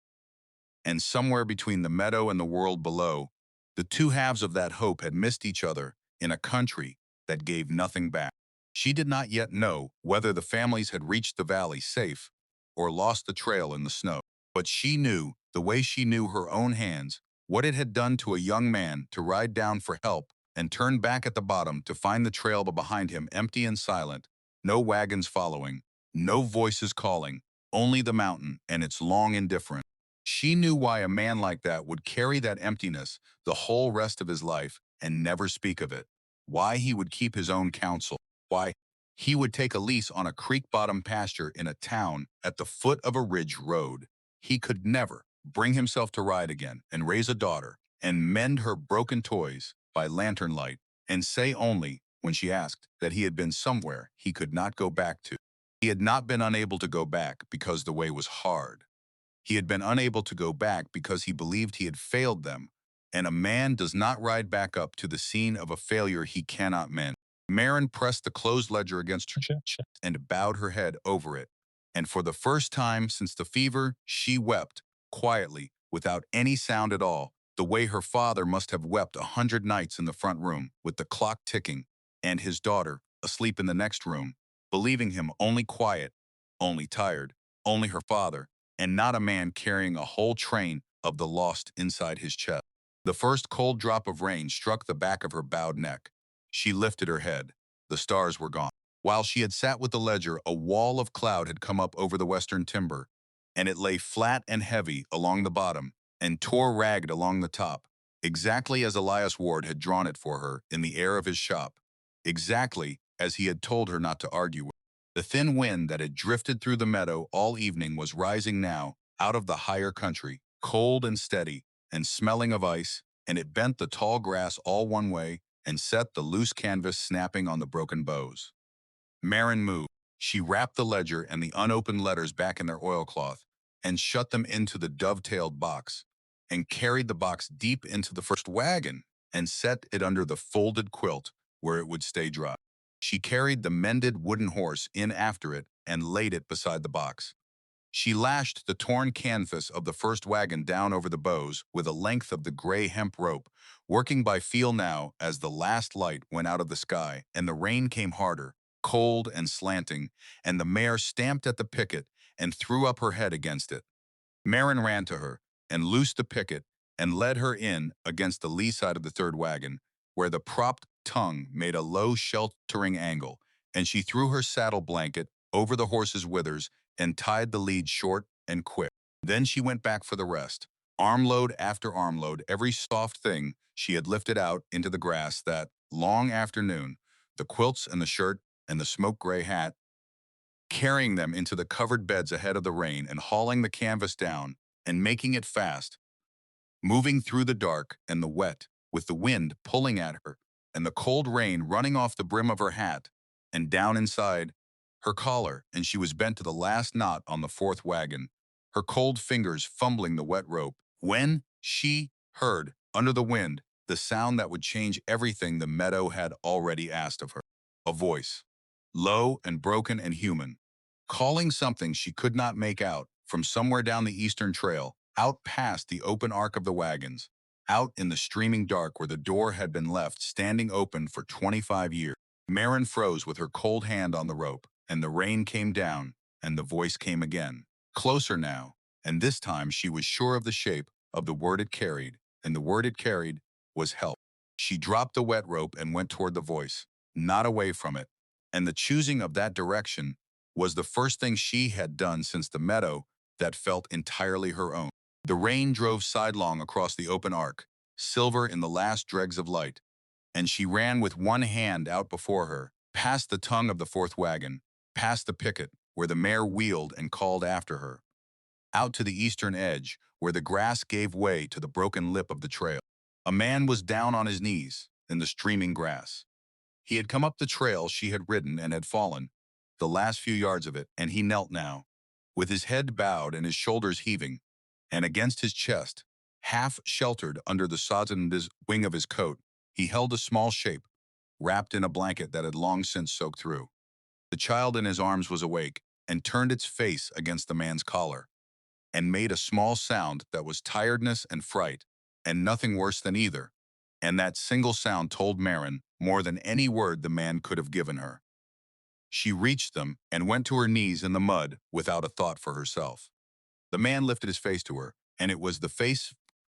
And somewhere between the meadow and the world below, the two halves of that hope had missed each other in a country that gave nothing back. She did not yet know whether the families had reached the valley safe or lost the trail in the snow. But she knew, the way she knew her own hands, what it had done to a young man to ride down for help and turn back at the bottom to find the trail behind him empty and silent, no wagons following, no voices calling, only the mountain and its long indifference. She knew why a man like that would carry that emptiness the whole rest of his life and never speak of it, why he would keep his own counsel, why he would take a lease on a creek-bottom pasture in a town at the foot of a ridge road. He could never bring himself to ride again and raise a daughter and mend her broken toys by lantern light and say only, when she asked, that he had been somewhere he could not go back to. He had not been unable to go back because the way was hard. He had been unable to go back because he believed he had failed them, and a man does not ride back up to the scene of a failure he cannot mend. Maren pressed the closed ledger against her chest and bowed her head over it, and for the first time since the fever, she wept, quietly, without any sound at all, the way her father must have wept 100 nights in the front room, with the clock ticking, and his daughter, asleep in the next room, believing him only quiet, only tired, only her father, and not a man carrying a whole train of the lost inside his chest. The first cold drop of rain struck the back of her bowed neck. She lifted her head. The stars were gone. While she had sat with the ledger, a wall of cloud had come up over the western timber, and it lay flat and heavy along the bottom and tore ragged along the top, exactly as Elias Ward had drawn it for her in the air of his shop, exactly as he had told her not to argue with. The thin wind that had drifted through the meadow all evening was rising now out of the higher country, cold and steady, and smelling of ice, and it bent the tall grass all one way and set the loose canvas snapping on the broken bows. Maren moved. She wrapped the ledger and the unopened letters back in their oilcloth and shut them into the dovetailed box and carried the box deep into the first wagon and set it under the folded quilt where it would stay dry. She carried the mended wooden horse in after it and laid it beside the box. She lashed the torn canvas of the first wagon down over the bows with a length of the gray hemp rope, working by feel now as the last light went out of the sky and the rain came harder, cold and slanting, and the mare stamped at the picket and threw up her head against it. Maren ran to her and loosed the picket and led her in against the lee side of the third wagon, where the propped tongue made a low sheltering angle, and she threw her saddle blanket over the horse's withers and tied the lead short and quick. Then she went back for the rest, armload after armload, every soft thing she had lifted out into the grass that long afternoon, the quilts and the shirt and the smoke gray hat, carrying them into the covered beds ahead of the rain and hauling the canvas down and making it fast, moving through the dark and the wet, with the wind pulling at her and the cold rain running off the brim of her hat and down inside her collar, and she was bent to the last knot on the fourth wagon, her cold fingers fumbling the wet rope, when she heard, under the wind, the sound that would change everything the meadow had already asked of her. A voice, low and broken and human, calling something she could not make out from somewhere down the eastern trail, out past the open arc of the wagons, out in the streaming dark where the door had been left standing open for 25 years. Maren froze with her cold hand on the rope, and the rain came down, and the voice came again, closer now, and this time she was sure of the shape of the word it carried, and the word it carried was help. She dropped the wet rope and went toward the voice, not away from it, and the choosing of that direction was the first thing she had done since the meadow that felt entirely her own. The rain drove sidelong across the open arc, silver in the last dregs of light, and she ran with one hand out before her, past the tongue of the fourth wagon, past the picket, where the mare wheeled and called after her. Out to the eastern edge, where the grass gave way to the broken lip of the trail. A man was down on his knees in the streaming grass. He had come up the trail she had ridden and had fallen, the last few yards of it, and he knelt now, with his head bowed and his shoulders heaving, and against his chest, half sheltered under the sodden wing of his coat, he held a small shape, wrapped in a blanket that had long since soaked through. The child in his arms was awake and turned its face against the man's collar, and made a small sound that was tiredness and fright, and nothing worse than either. And that single sound told Maren more than any word the man could have given her. She reached them and went to her knees in the mud without a thought for herself. The man lifted his face to her, and it was the face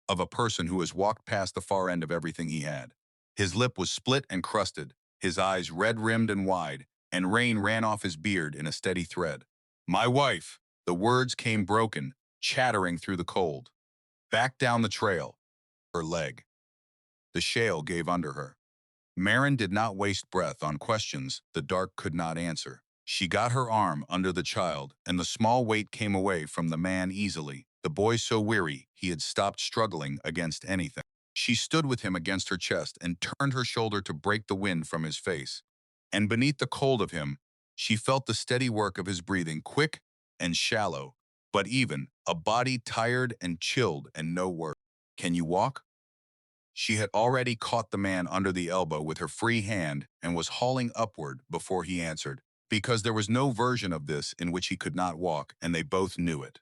of a person who has walked past the far end of everything he had. His lip was split and crusted, his eyes red-rimmed and wide, and rain ran off his beard in a steady thread. "My wife!" The words came broken, chattering through the cold. Back down the trail. Her leg. The shale gave under her. Maren did not waste breath on questions the dark could not answer. She got her arm under the child, and the small weight came away from the man easily, the boy so weary he had stopped struggling against anything. She stood with him against her chest and turned her shoulder to break the wind from his face. And beneath the cold of him, she felt the steady work of his breathing, quick and shallow, but even, a body tired and chilled and no word. "Can you walk?" She had already caught the man under the elbow with her free hand and was hauling upward before he answered, because there was no version of this in which he could not walk, and they both knew it.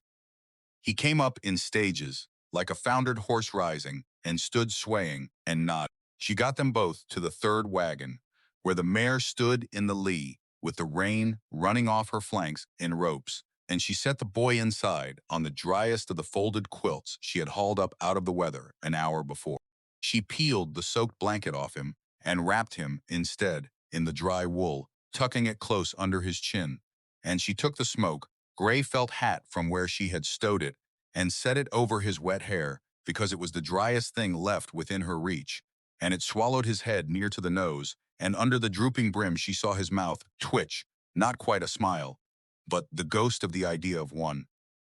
He came up in stages, like a foundered horse rising, and stood swaying and nodded. She got them both to the third wagon, where the mare stood in the lee, with the rein running off her flanks in ropes, and she set the boy inside on the driest of the folded quilts she had hauled up out of the weather an hour before. She peeled the soaked blanket off him and wrapped him, instead, in the dry wool, tucking it close under his chin, and she took the smoke, gray felt hat from where she had stowed it and set it over his wet hair because it was the driest thing left within her reach, and it swallowed his head near to the nose, and under the drooping brim she saw his mouth twitch, not quite a smile, but the ghost of the idea of one,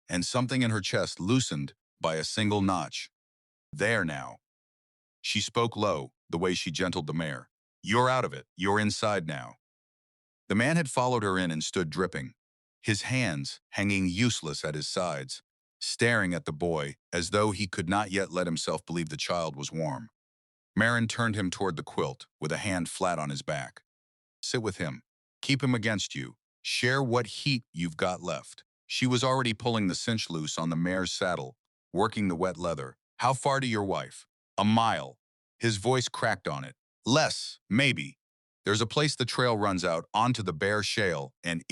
and something in her chest loosened by a single notch. "There now." She spoke low, the way she gentled the mare. "You're out of it. You're inside now." The man had followed her in and stood dripping, his hands hanging useless at his sides, staring at the boy as though he could not yet let himself believe the child was warm. Maren turned him toward the quilt, with a hand flat on his back. "Sit with him. Keep him against you. Share what heat you've got left." She was already pulling the cinch loose on the mare's saddle, working the wet leather. "How far to your wife?" "A mile." His voice cracked on it. "Less, maybe. There's a place the trail runs out onto the bare shale, and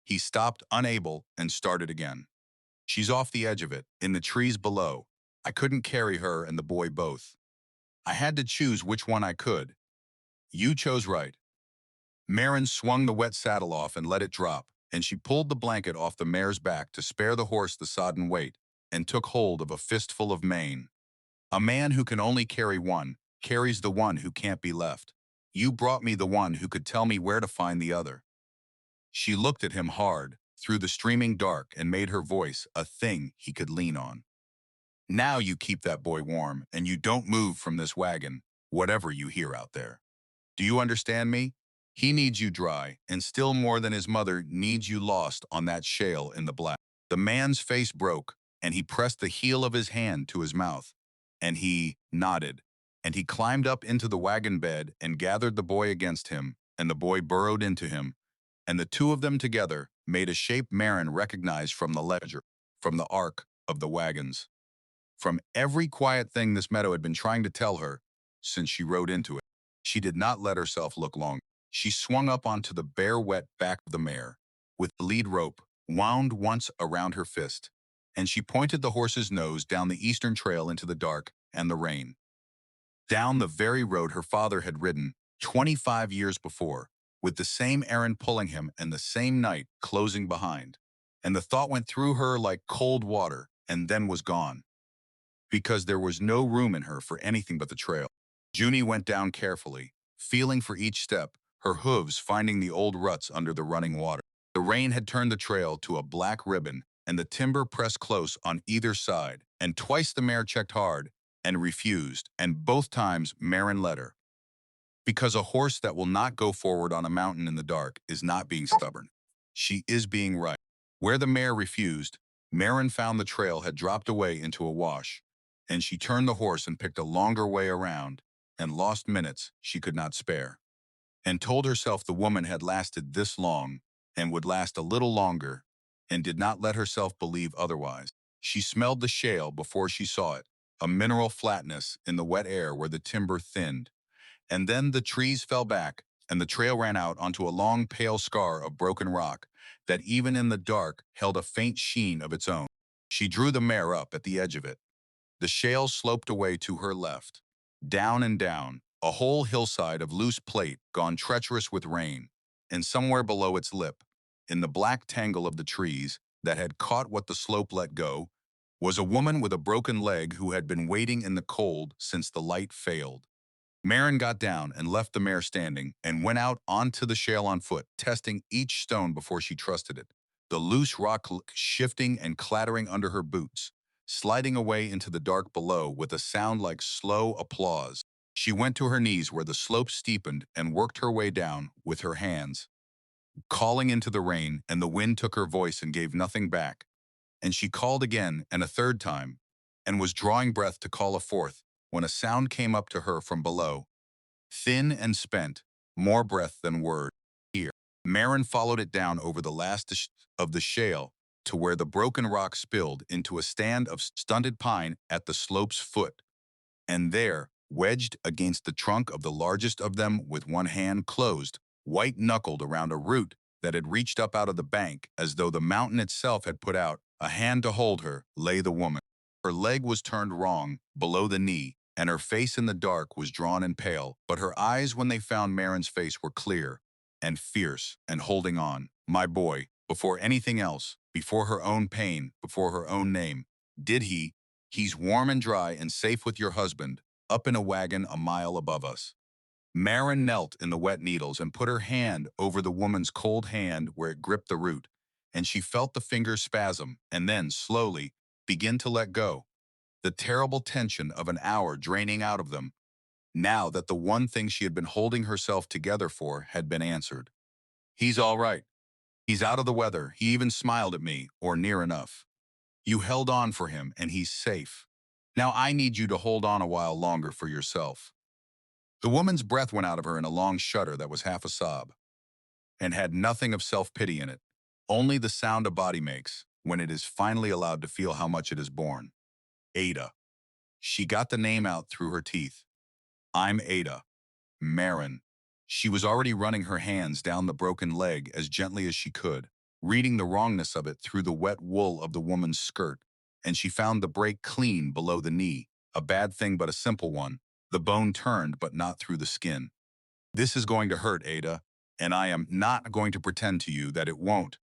he stopped, unable, and started again. "She's off the edge of it, in the trees below. I couldn't carry her and the boy both. I had to choose which one I could. You chose right." Maren swung the wet saddle off and let it drop, and she pulled the blanket off the mare's back to spare the horse the sodden weight, and took hold of a fistful of mane. "A man who can only carry one, carries the one who can't be left. You brought me the one who could tell me where to find the other." She looked at him hard, through the streaming dark, and made her voice a thing he could lean on. "Now you keep that boy warm, and you don't move from this wagon, whatever you hear out there. Do you understand me? He needs you dry, and still more than his mother needs you lost on that shale in the black." The man's face broke, and he pressed the heel of his hand to his mouth, and he nodded, and he climbed up into the wagon bed and gathered the boy against him, and the boy burrowed into him, and the two of them together made a shape Maren recognized from the ledger, from the arc of the wagons, from every quiet thing this meadow had been trying to tell her since she rode into it. She did not let herself look long. She swung up onto the bare wet back of the mare, with the lead rope wound once around her fist, and she pointed the horse's nose down the eastern trail into the dark and the rain. Down the very road her father had ridden 25 years before, with the same errand pulling him and the same night closing behind. And the thought went through her like cold water and then was gone, because there was no room in her for anything but the trail. Junie went down carefully, feeling for each step, her hooves finding the old ruts under the running water. The rain had turned the trail to a black ribbon, and the timber pressed close on either side, and twice the mare checked hard and refused, and both times Maren let her. Because a horse that will not go forward on a mountain in the dark is not being stubborn. She is being right. Where the mare refused, Maren found the trail had dropped away into a wash, and she turned the horse and picked a longer way around, and lost minutes she could not spare, and told herself the woman had lasted this long and would last a little longer, and did not let herself believe otherwise. She smelled the shale before she saw it, a mineral flatness in the wet air where the timber thinned. And then the trees fell back, and the trail ran out onto a long pale scar of broken rock that even in the dark held a faint sheen of its own. She drew the mare up at the edge of it. The shale sloped away to her left, down and down, a whole hillside of loose plate gone treacherous with rain, and somewhere below its lip, in the black tangle of the trees that had caught what the slope let go, was a woman with a broken leg who had been waiting in the cold since the light failed. Maren got down and left the mare standing and went out onto the shale on foot, testing each stone before she trusted it. The loose rock shifting and clattering under her boots, sliding away into the dark below with a sound like slow applause. She went to her knees where the slope steepened and worked her way down with her hands, calling into the rain, and the wind took her voice and gave nothing back. And she called again and a third time, and was drawing breath to call a fourth, when a sound came up to her from below, thin and spent, more breath than word. Here, Maren followed it down over the last of the shale to where the broken rock spilled into a stand of stunted pine at the slope's foot. And there, wedged against the trunk of the largest of them with one hand closed, white-knuckled around a root that had reached up out of the bank as though the mountain itself had put out a hand to hold her, lay the woman. Her leg was turned wrong, below the knee, and her face in the dark was drawn and pale, but her eyes when they found Maren's face were clear and fierce and holding on. My boy, before anything else, before her own pain, before her own name, did he's warm and dry and safe with your husband, up in a wagon a mile above us. Maren knelt in the wet needles and put her hand over the woman's cold hand where it gripped the root, and she felt the fingers spasm and then, slowly, begin to let go, the terrible tension of an hour draining out of them, now that the one thing she had been holding herself together for had been answered. He's all right. He's out of the weather. He even smiled at me, or near enough. You held on for him, and he's safe. Now I need you to hold on a while longer for yourself. The woman's breath went out of her in a long shudder that was half a sob, and had nothing of self-pity in it, only the sound a body makes when it is finally allowed to feel how much it has borne. Ada. She got the name out through her teeth. I'm Ada. Maren. She was already running her hands down the broken leg as gently as she could, reading the wrongness of it through the wet wool of the woman's skirt, and she found the break clean below the knee, a bad thing but a simple one, the bone turned but not through the skin. This is going to hurt, Ada, and I am not going to pretend to you that it won't,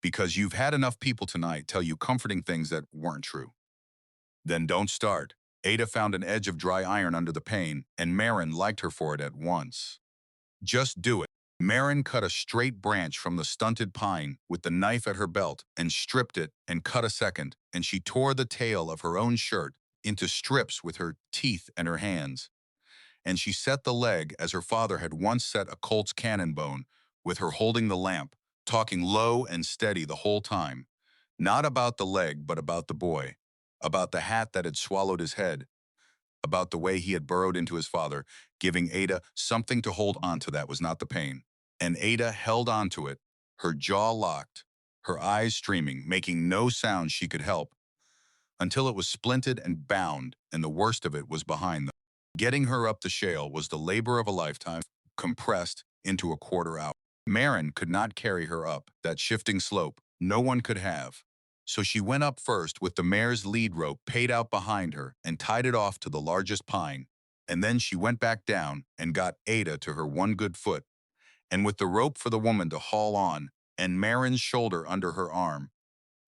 because you've had enough people tonight tell you comforting things that weren't true. Then don't start. Ada found an edge of dry iron under the pain, and Maren liked her for it at once. Just do it. Maren cut a straight branch from the stunted pine with the knife at her belt and stripped it and cut a second, and she tore the tail of her own shirt into strips with her teeth and her hands. And she set the leg as her father had once set a colt's cannon bone, with her holding the lamp, talking low and steady the whole time. Not about the leg, but about the boy, about the hat that had swallowed his head, about the way he had burrowed into his father, giving Ada something to hold on to that was not the pain. And Ada held on to it, her jaw locked, her eyes streaming, making no sound she could help, until it was splinted and bound, and the worst of it was behind them. Getting her up the shale was the labor of a lifetime, compressed into a quarter hour. Maren could not carry her up that shifting slope. No one could have. So she went up first with the mare's lead rope paid out behind her and tied it off to the largest pine. And then she went back down and got Ada to her one good foot, and with the rope for the woman to haul on, and Maren's shoulder under her arm,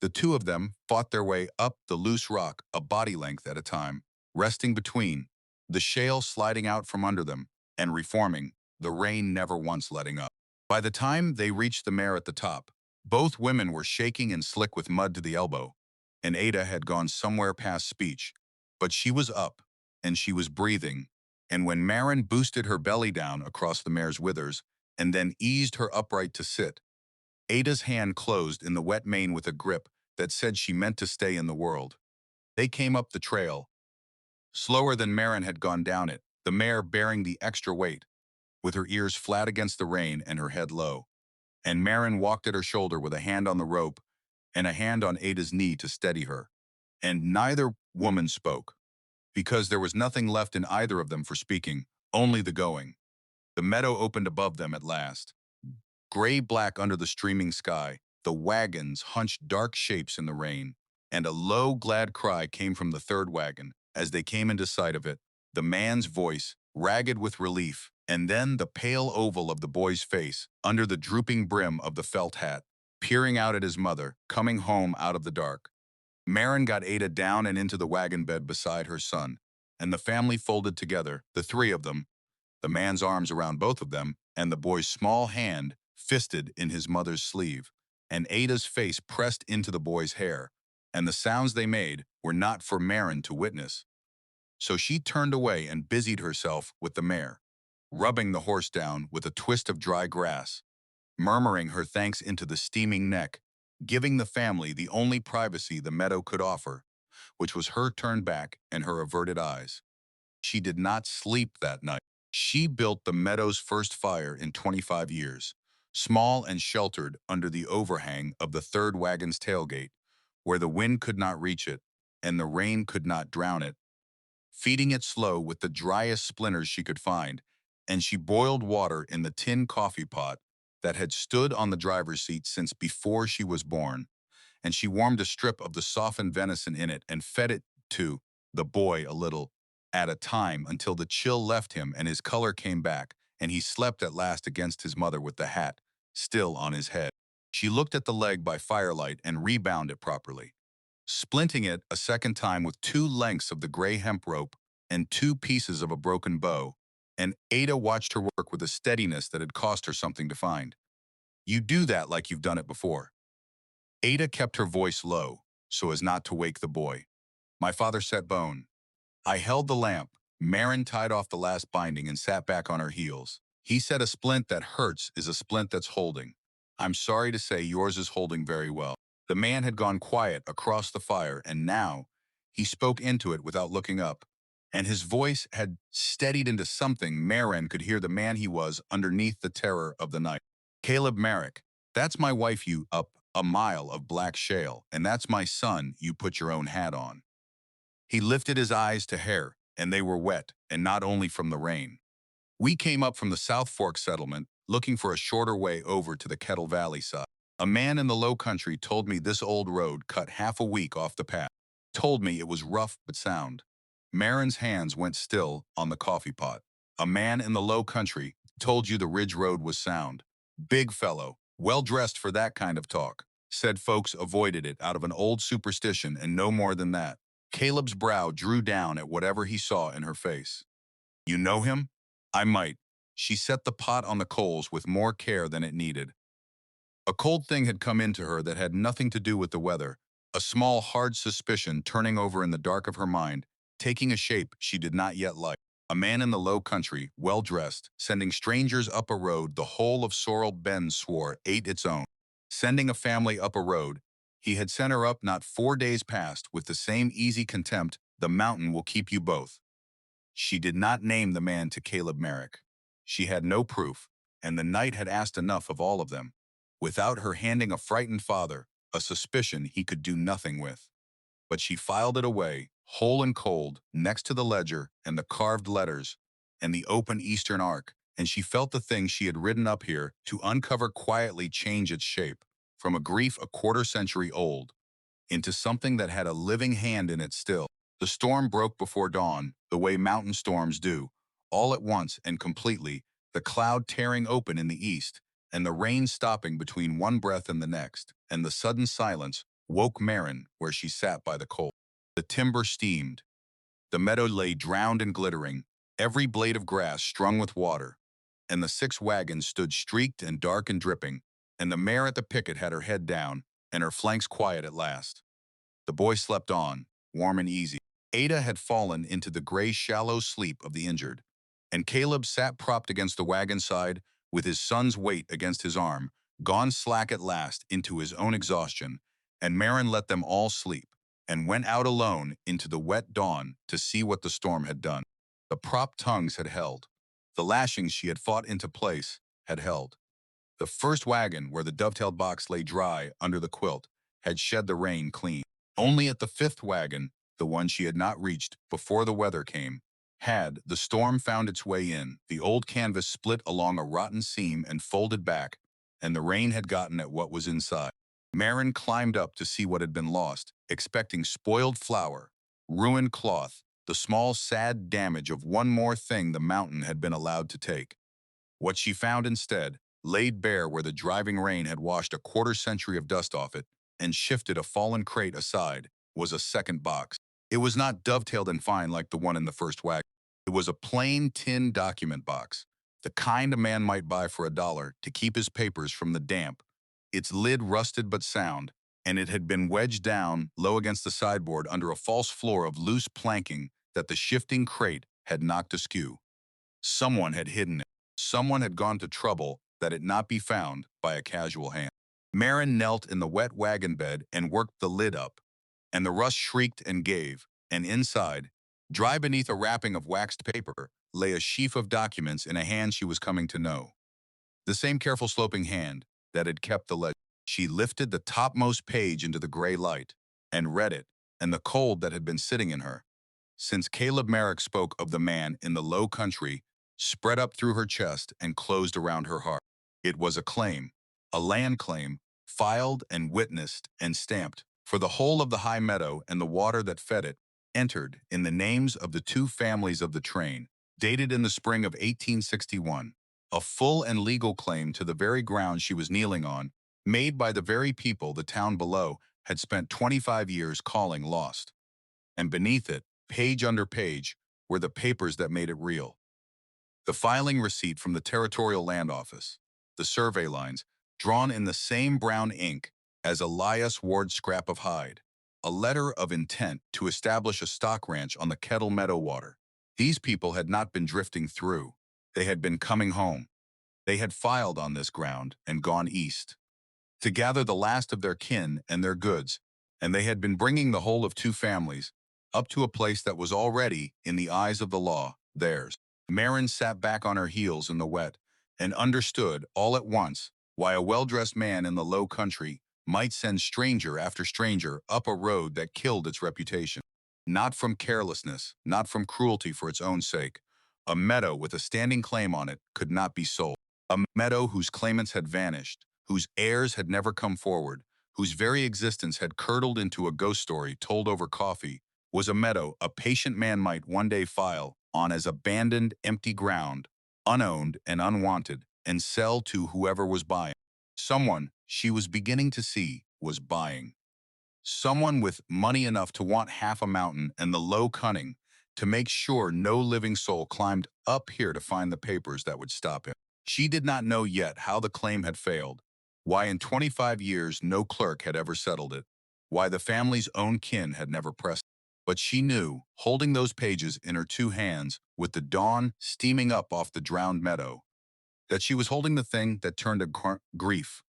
the two of them fought their way up the loose rock a body length at a time, resting between, the shale sliding out from under them, and reforming, the rain never once letting up. By the time they reached the mare at the top, Both women were shaking and slick with mud to the elbow, and Ada had gone somewhere past speech. But she was up, and she was breathing, and when Maren boosted her belly down across the mare's withers and then eased her upright to sit, Ada's hand closed in the wet mane with a grip that said she meant to stay in the world. They came up the trail, slower than Maren had gone down it, the mare bearing the extra weight, with her ears flat against the rein and her head low. And Maren walked at her shoulder with a hand on the rope and a hand on Ada's knee to steady her. And neither woman spoke, because there was nothing left in either of them for speaking, only the going. The meadow opened above them at last. Gray-black under the streaming sky, the wagons hunched dark shapes in the rain, and a low, glad cry came from the third wagon as they came into sight of it, the man's voice, ragged with relief, and then the pale oval of the boy's face under the drooping brim of the felt hat, peering out at his mother, coming home out of the dark. Maren got Ada down and into the wagon bed beside her son, and the family folded together, the three of them, the man's arms around both of them, and the boy's small hand fisted in his mother's sleeve, and Ada's face pressed into the boy's hair, and the sounds they made were not for Maren to witness. So she turned away and busied herself with the mare, rubbing the horse down with a twist of dry grass, murmuring her thanks into the steaming neck, giving the family the only privacy the meadow could offer, which was her turned back and her averted eyes. She did not sleep that night. She built the meadow's first fire in 25 years, small and sheltered under the overhang of the third wagon's tailgate, where the wind could not reach it and the rain could not drown it, feeding it slow with the driest splinters she could find, and she boiled water in the tin coffee pot that had stood on the driver's seat since before she was born, and she warmed a strip of the softened venison in it and fed it to the boy a little at a time until the chill left him and his color came back, and he slept at last against his mother with the hat still on his head. She looked at the leg by firelight and rebound it properly, splinting it a second time with two lengths of the gray hemp rope and two pieces of a broken bow, and Ada watched her work with a steadiness that had cost her something to find. You do that like you've done it before. Ada kept her voice low, so as not to wake the boy. My father set bone. I held the lamp. Maren tied off the last binding and sat back on her heels. He said a splint that hurts is a splint that's holding. I'm sorry to say yours is holding very well. The man had gone quiet across the fire, and now he spoke into it without looking up, and his voice had steadied into something Maren could hear the man he was underneath the terror of the night. Caleb Merrick, that's my wife you up a mile of black shale, and that's my son you put your own hat on. He lifted his eyes to Hare, and they were wet, and not only from the rain. We came up from the South Fork settlement, looking for a shorter way over to the Kettle Valley side. A man in the low country told me this old road cut half a week off the path. Told me it was rough but sound. Maren's hands went still on the coffee pot. A man in the low country told you the ridge road was sound. Big fellow, well-dressed for that kind of talk. Said folks avoided it out of an old superstition and no more than that. Caleb's brow drew down at whatever he saw in her face. You know him? I might. She set the pot on the coals with more care than it needed. A cold thing had come into her that had nothing to do with the weather, a small, hard suspicion turning over in the dark of her mind, taking a shape she did not yet like. A man in the low country, well-dressed, sending strangers up a road the whole of Sorrel Bend swore ate its own. Sending a family up a road he had sent her up not 4 days past with the same easy contempt, the mountain will keep you both. She did not name the man to Caleb Merrick. She had no proof, and the night had asked enough of all of them, without her handing a frightened father a suspicion he could do nothing with. But she filed it away, whole and cold, next to the ledger and the carved letters and the open eastern arc, and she felt the thing she had ridden up here to uncover quietly change its shape, from a grief a quarter-century old, into something that had a living hand in it still. The storm broke before dawn, the way mountain storms do, all at once and completely, the cloud tearing open in the east, and the rain stopping between one breath and the next, and the sudden silence woke Maren where she sat by the coal. The timber steamed. The meadow lay drowned and glittering, every blade of grass strung with water, and the 6 wagons stood streaked and dark and dripping, and the mare at the picket had her head down and her flanks quiet at last. The boy slept on, warm and easy. Ada had fallen into the gray, shallow sleep of the injured, and Caleb sat propped against the wagon side with his son's weight against his arm, gone slack at last into his own exhaustion, and Maren let them all sleep and went out alone into the wet dawn to see what the storm had done. The propped tongues had held. The lashings she had fought into place had held. The first wagon, where the dovetailed box lay dry under the quilt, had shed the rain clean. Only at the fifth wagon, the one she had not reached before the weather came, had the storm found its way in. The old canvas split along a rotten seam and folded back, and the rain had gotten at what was inside. Maren climbed up to see what had been lost, expecting spoiled flour, ruined cloth, the small, sad damage of one more thing the mountain had been allowed to take. What she found instead, laid bare where the driving rain had washed a quarter-century of dust off it and shifted a fallen crate aside, was a second box. It was not dovetailed and fine like the one in the first wagon. It was a plain tin document box, the kind a man might buy for $1 to keep his papers from the damp. Its lid rusted but sound, and it had been wedged down low against the sideboard under a false floor of loose planking that the shifting crate had knocked askew. Someone had hidden it. Someone had gone to trouble that it not be found by a casual hand. Maren knelt in the wet wagon bed and worked the lid up, and the rust shrieked and gave, and inside, dry beneath a wrapping of waxed paper, lay a sheaf of documents in a hand she was coming to know. The same careful sloping hand that had kept the ledger. She lifted the topmost page into the gray light and read it, and the cold that had been sitting in her, since Caleb Merrick spoke of the man in the low country, spread up through her chest and closed around her heart. It was a land claim, filed and witnessed and stamped, for the whole of the high meadow and the water that fed it, entered in the names of the two families of the train, dated in the spring of 1861, a full and legal claim to the very ground she was kneeling on, made by the very people the town below had spent 25 years calling lost. And beneath it, page under page, were the papers that made it real. The filing receipt from the Territorial Land Office, the survey lines, drawn in the same brown ink as Elias Ward's scrap of hide, a letter of intent to establish a stock ranch on the Kettle Meadow water. These people had not been drifting through. They had been coming home. They had filed on this ground and gone east to gather the last of their kin and their goods, and they had been bringing the whole of two families up to a place that was already, in the eyes of the law, theirs. Maren sat back on her heels in the wet and understood all at once why a well-dressed man in the low country might send stranger after stranger up a road that killed its reputation. Not from carelessness, not from cruelty for its own sake. A meadow with a standing claim on it could not be sold. A meadow whose claimants had vanished, whose heirs had never come forward, whose very existence had curdled into a ghost story told over coffee, was a meadow a patient man might one day file on as abandoned, empty ground, unowned and unwanted, and sell to whoever was buying. Someone, she was beginning to see, was buying. Someone with money enough to want half a mountain and the low cunning to make sure no living soul climbed up here to find the papers that would stop him. She did not know yet how the claim had failed, why in 25 years no clerk had ever settled it, why the family's own kin had never pressed it. But she knew, holding those pages in her two hands with the dawn steaming up off the drowned meadow, that she was holding the thing that turned a grief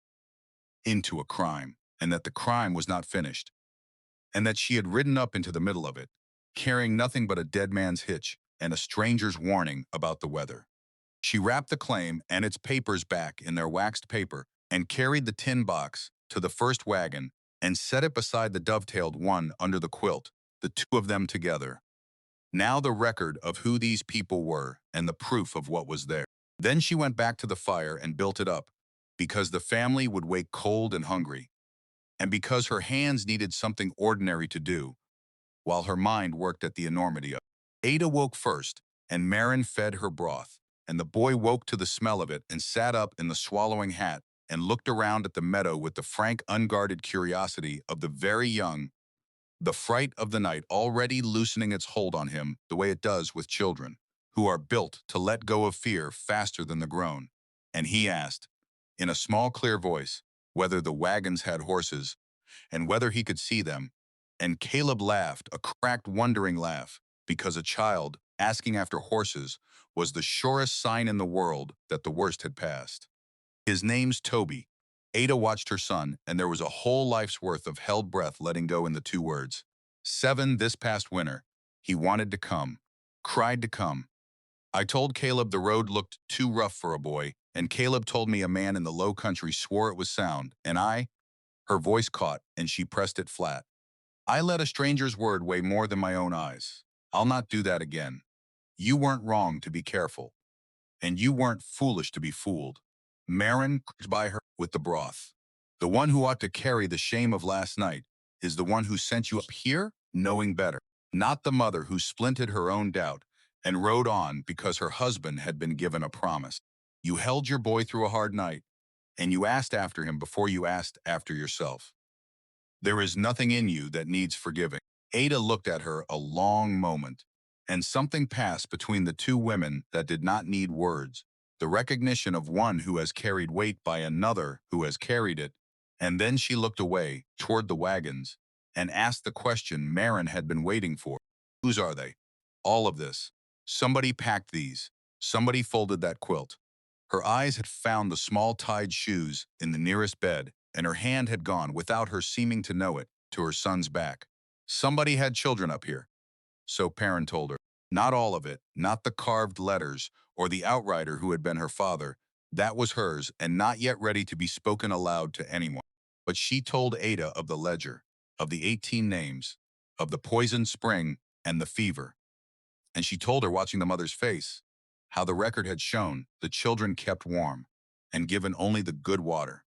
into a crime, and that the crime was not finished, and that she had ridden up into the middle of it, carrying nothing but a dead man's hitch and a stranger's warning about the weather. She wrapped the claim and its papers back in their waxed paper and carried the tin box to the first wagon and set it beside the dovetailed one under the quilt, the two of them together. Now the record of who these people were and the proof of what was there. Then she went back to the fire and built it up, because the family would wake cold and hungry, and because her hands needed something ordinary to do, while her mind worked at the enormity of it. Ada woke first, and Maren fed her broth, and the boy woke to the smell of it and sat up in the swallowing hat and looked around at the meadow with the frank, unguarded curiosity of the very young, the fright of the night already loosening its hold on him the way it does with children, who are built to let go of fear faster than the grown. And he asked, in a small, clear voice, whether the wagons had horses and whether he could see them. And Caleb laughed, a cracked, wondering laugh, because a child asking after horses was the surest sign in the world that the worst had passed. His name's Toby. Ada watched her son, and there was a whole life's worth of held breath letting go in the two words. 7 this past winter. He wanted to come, cried to come. I told Caleb the road looked too rough for a boy, and Caleb told me a man in the low country swore it was sound, and her voice caught, and she pressed it flat. I let a stranger's word weigh more than my own eyes. I'll not do that again. You weren't wrong to be careful, and you weren't foolish to be fooled. Maren cooked by her with the broth. The one who ought to carry the shame of last night is the one who sent you up here knowing better, not the mother who splinted her own doubt and rode on because her husband had been given a promise. You held your boy through a hard night, and you asked after him before you asked after yourself. There is nothing in you that needs forgiving. Ada looked at her a long moment, and something passed between the two women that did not need words. The recognition of one who has carried weight by another who has carried it, and then she looked away toward the wagons and asked the question Maren had been waiting for. Whose are they? All of this. Somebody packed these. Somebody folded that quilt. Her eyes had found the small tied shoes in the nearest bed, and her hand had gone, without her seeming to know it, to her son's back. Somebody had children up here, so Perrin told her. Not all of it, not the carved letters or the outrider who had been her father. That was hers and not yet ready to be spoken aloud to anyone. But she told Ada of the ledger, of the 18 names, of the poisoned spring and the fever. And she told her, watching the mother's face, how the record had shown the children kept warm and given only the good water,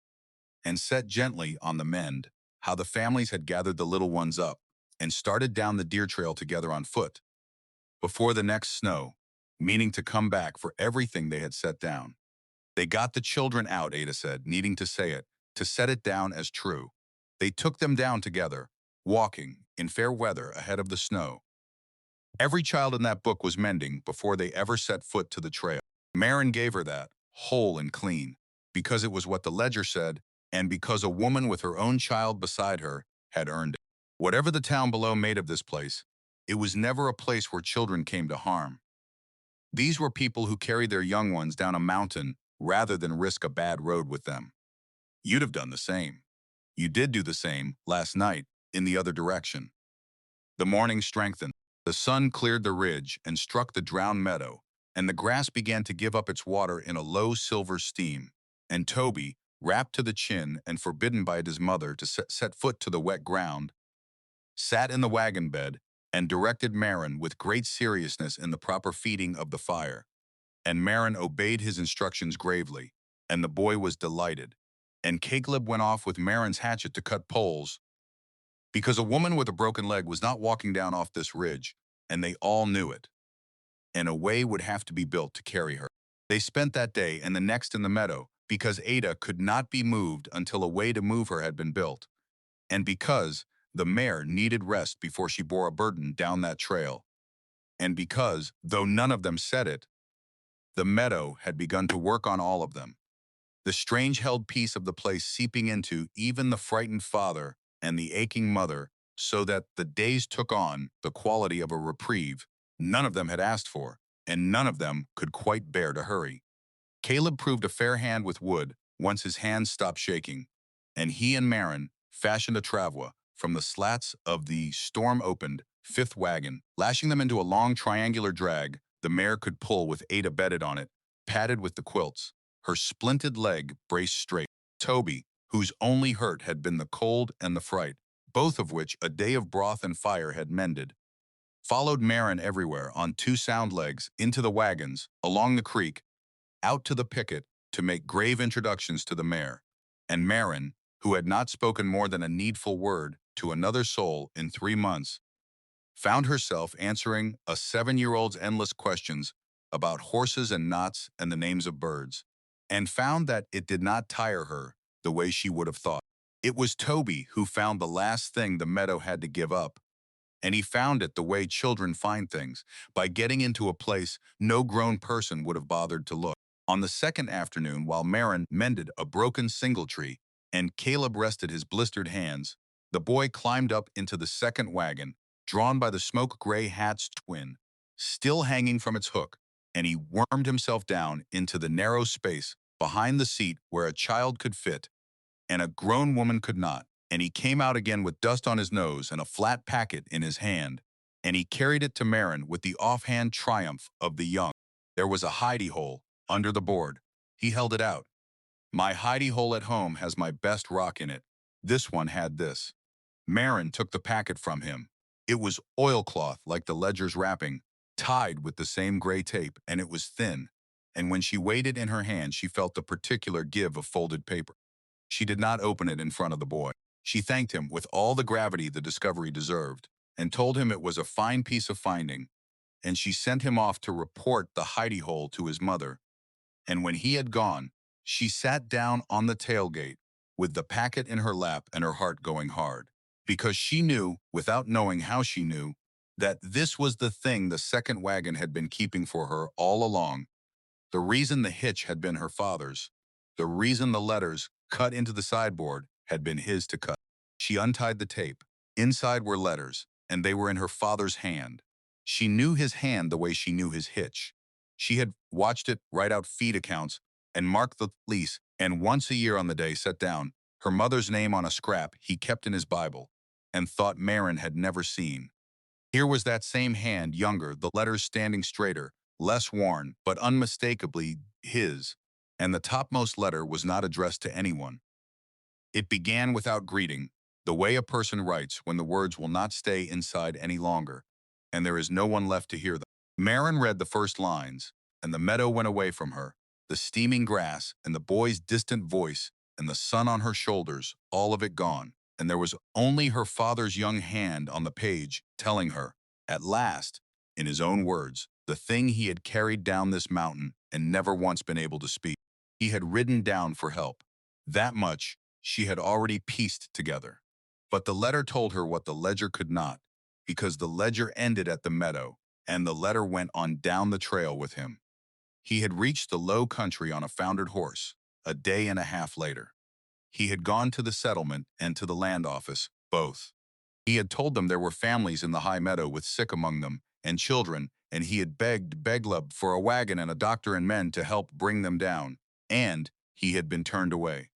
and set gently on the mend, how the families had gathered the little ones up and started down the deer trail together on foot before the next snow, meaning to come back for everything they had set down. They got the children out, Ada said, needing to say it, to set it down as true. They took them down together, walking, in fair weather, ahead of the snow. Every child in that book was mending before they ever set foot to the trail. Maren gave her that, whole and clean, because it was what the ledger said, and because a woman with her own child beside her had earned it. Whatever the town below made of this place, it was never a place where children came to harm. These were people who carried their young ones down a mountain rather than risk a bad road with them. You'd have done the same. You did do the same last night in the other direction. The morning strengthened. The sun cleared the ridge and struck the drowned meadow, and the grass began to give up its water in a low silver steam. And Toby, wrapped to the chin and forbidden by his mother to set foot to the wet ground, sat in the wagon bed and directed Maren with great seriousness in the proper feeding of the fire. And Maren obeyed his instructions gravely, and the boy was delighted. And Caleb went off with Maren's hatchet to cut poles, because a woman with a broken leg was not walking down off this ridge, and they all knew it, and a way would have to be built to carry her. They spent that day and the next in the meadow, because Ada could not be moved until a way to move her had been built, and because the mare needed rest before she bore a burden down that trail, and because, though none of them said it, the meadow had begun to work on all of them, the strange held peace of the place seeping into even the frightened father and the aching mother, so that the days took on the quality of a reprieve none of them had asked for, and none of them could quite bear to hurry. Caleb proved a fair hand with wood once his hands stopped shaking, and he and Maren fashioned a travois from the slats of the storm-opened fifth wagon, lashing them into a long triangular drag the mare could pull with Ada bedded on it, padded with the quilts, her splinted leg braced straight. Toby, whose only hurt had been the cold and the fright, both of which a day of broth and fire had mended, followed Maren everywhere on two sound legs, into the wagons, along the creek, out to the picket to make grave introductions to the mare. And Maren, who had not spoken more than a needful word to another soul in 3 months, found herself answering a 7-year-old's endless questions about horses and knots and the names of birds, and found that it did not tire her the way she would have thought. It was Toby who found the last thing the meadow had to give up, and he found it the way children find things, by getting into a place no grown person would have bothered to look. On the second afternoon, while Maren mended a broken singletree and Caleb rested his blistered hands, the boy climbed up into the second wagon, drawn by the smoke-gray hat's twin, still hanging from its hook, and he wormed himself down into the narrow space behind the seat where a child could fit and a grown woman could not. And he came out again with dust on his nose and a flat packet in his hand, and he carried it to Maren with the offhand triumph of the young. There was a hidey hole under the board. He held it out. My hidey hole at home has my best rock in it. This one had this. Maren took the packet from him. It was oilcloth like the ledger's wrapping, tied with the same gray tape, and it was thin. And when she weighed it in her hand, she felt the particular give of folded paper. She did not open it in front of the boy. She thanked him with all the gravity the discovery deserved, and told him it was a fine piece of finding, and she sent him off to report the hidey hole to his mother. And when he had gone, she sat down on the tailgate with the packet in her lap and her heart going hard, because she knew, without knowing how she knew, that this was the thing the second wagon had been keeping for her all along. The reason the hitch had been her father's, the reason the letters cut into the sideboard had been his to cut. She untied the tape. Inside were letters, and they were in her father's hand. She knew his hand the way she knew his hitch. She had watched it write out feed accounts and mark the lease, and once a year on the day set down her mother's name on a scrap he kept in his Bible and thought Maren had never seen. Here was that same hand, younger, the letters standing straighter, less worn, but unmistakably his, and the topmost letter was not addressed to anyone. It began without greeting, the way a person writes when the words will not stay inside any longer, and there is no one left to hear them. Maren read the first lines, and the meadow went away from her, the steaming grass, and the boy's distant voice, and the sun on her shoulders, all of it gone, and there was only her father's young hand on the page telling her, at last, in his own words, the thing he had carried down this mountain and never once been able to speak. He had ridden down for help. That much she had already pieced together. But the letter told her what the ledger could not, because the ledger ended at the meadow, and the letter went on down the trail with him. He had reached the low country on a foundered horse, a day and a half later. He had gone to the settlement and to the land office, both. He had told them there were families in the high meadow with sick among them, and children, and he had begged Beglub for a wagon and a doctor and men to help bring them down, and he had been turned away.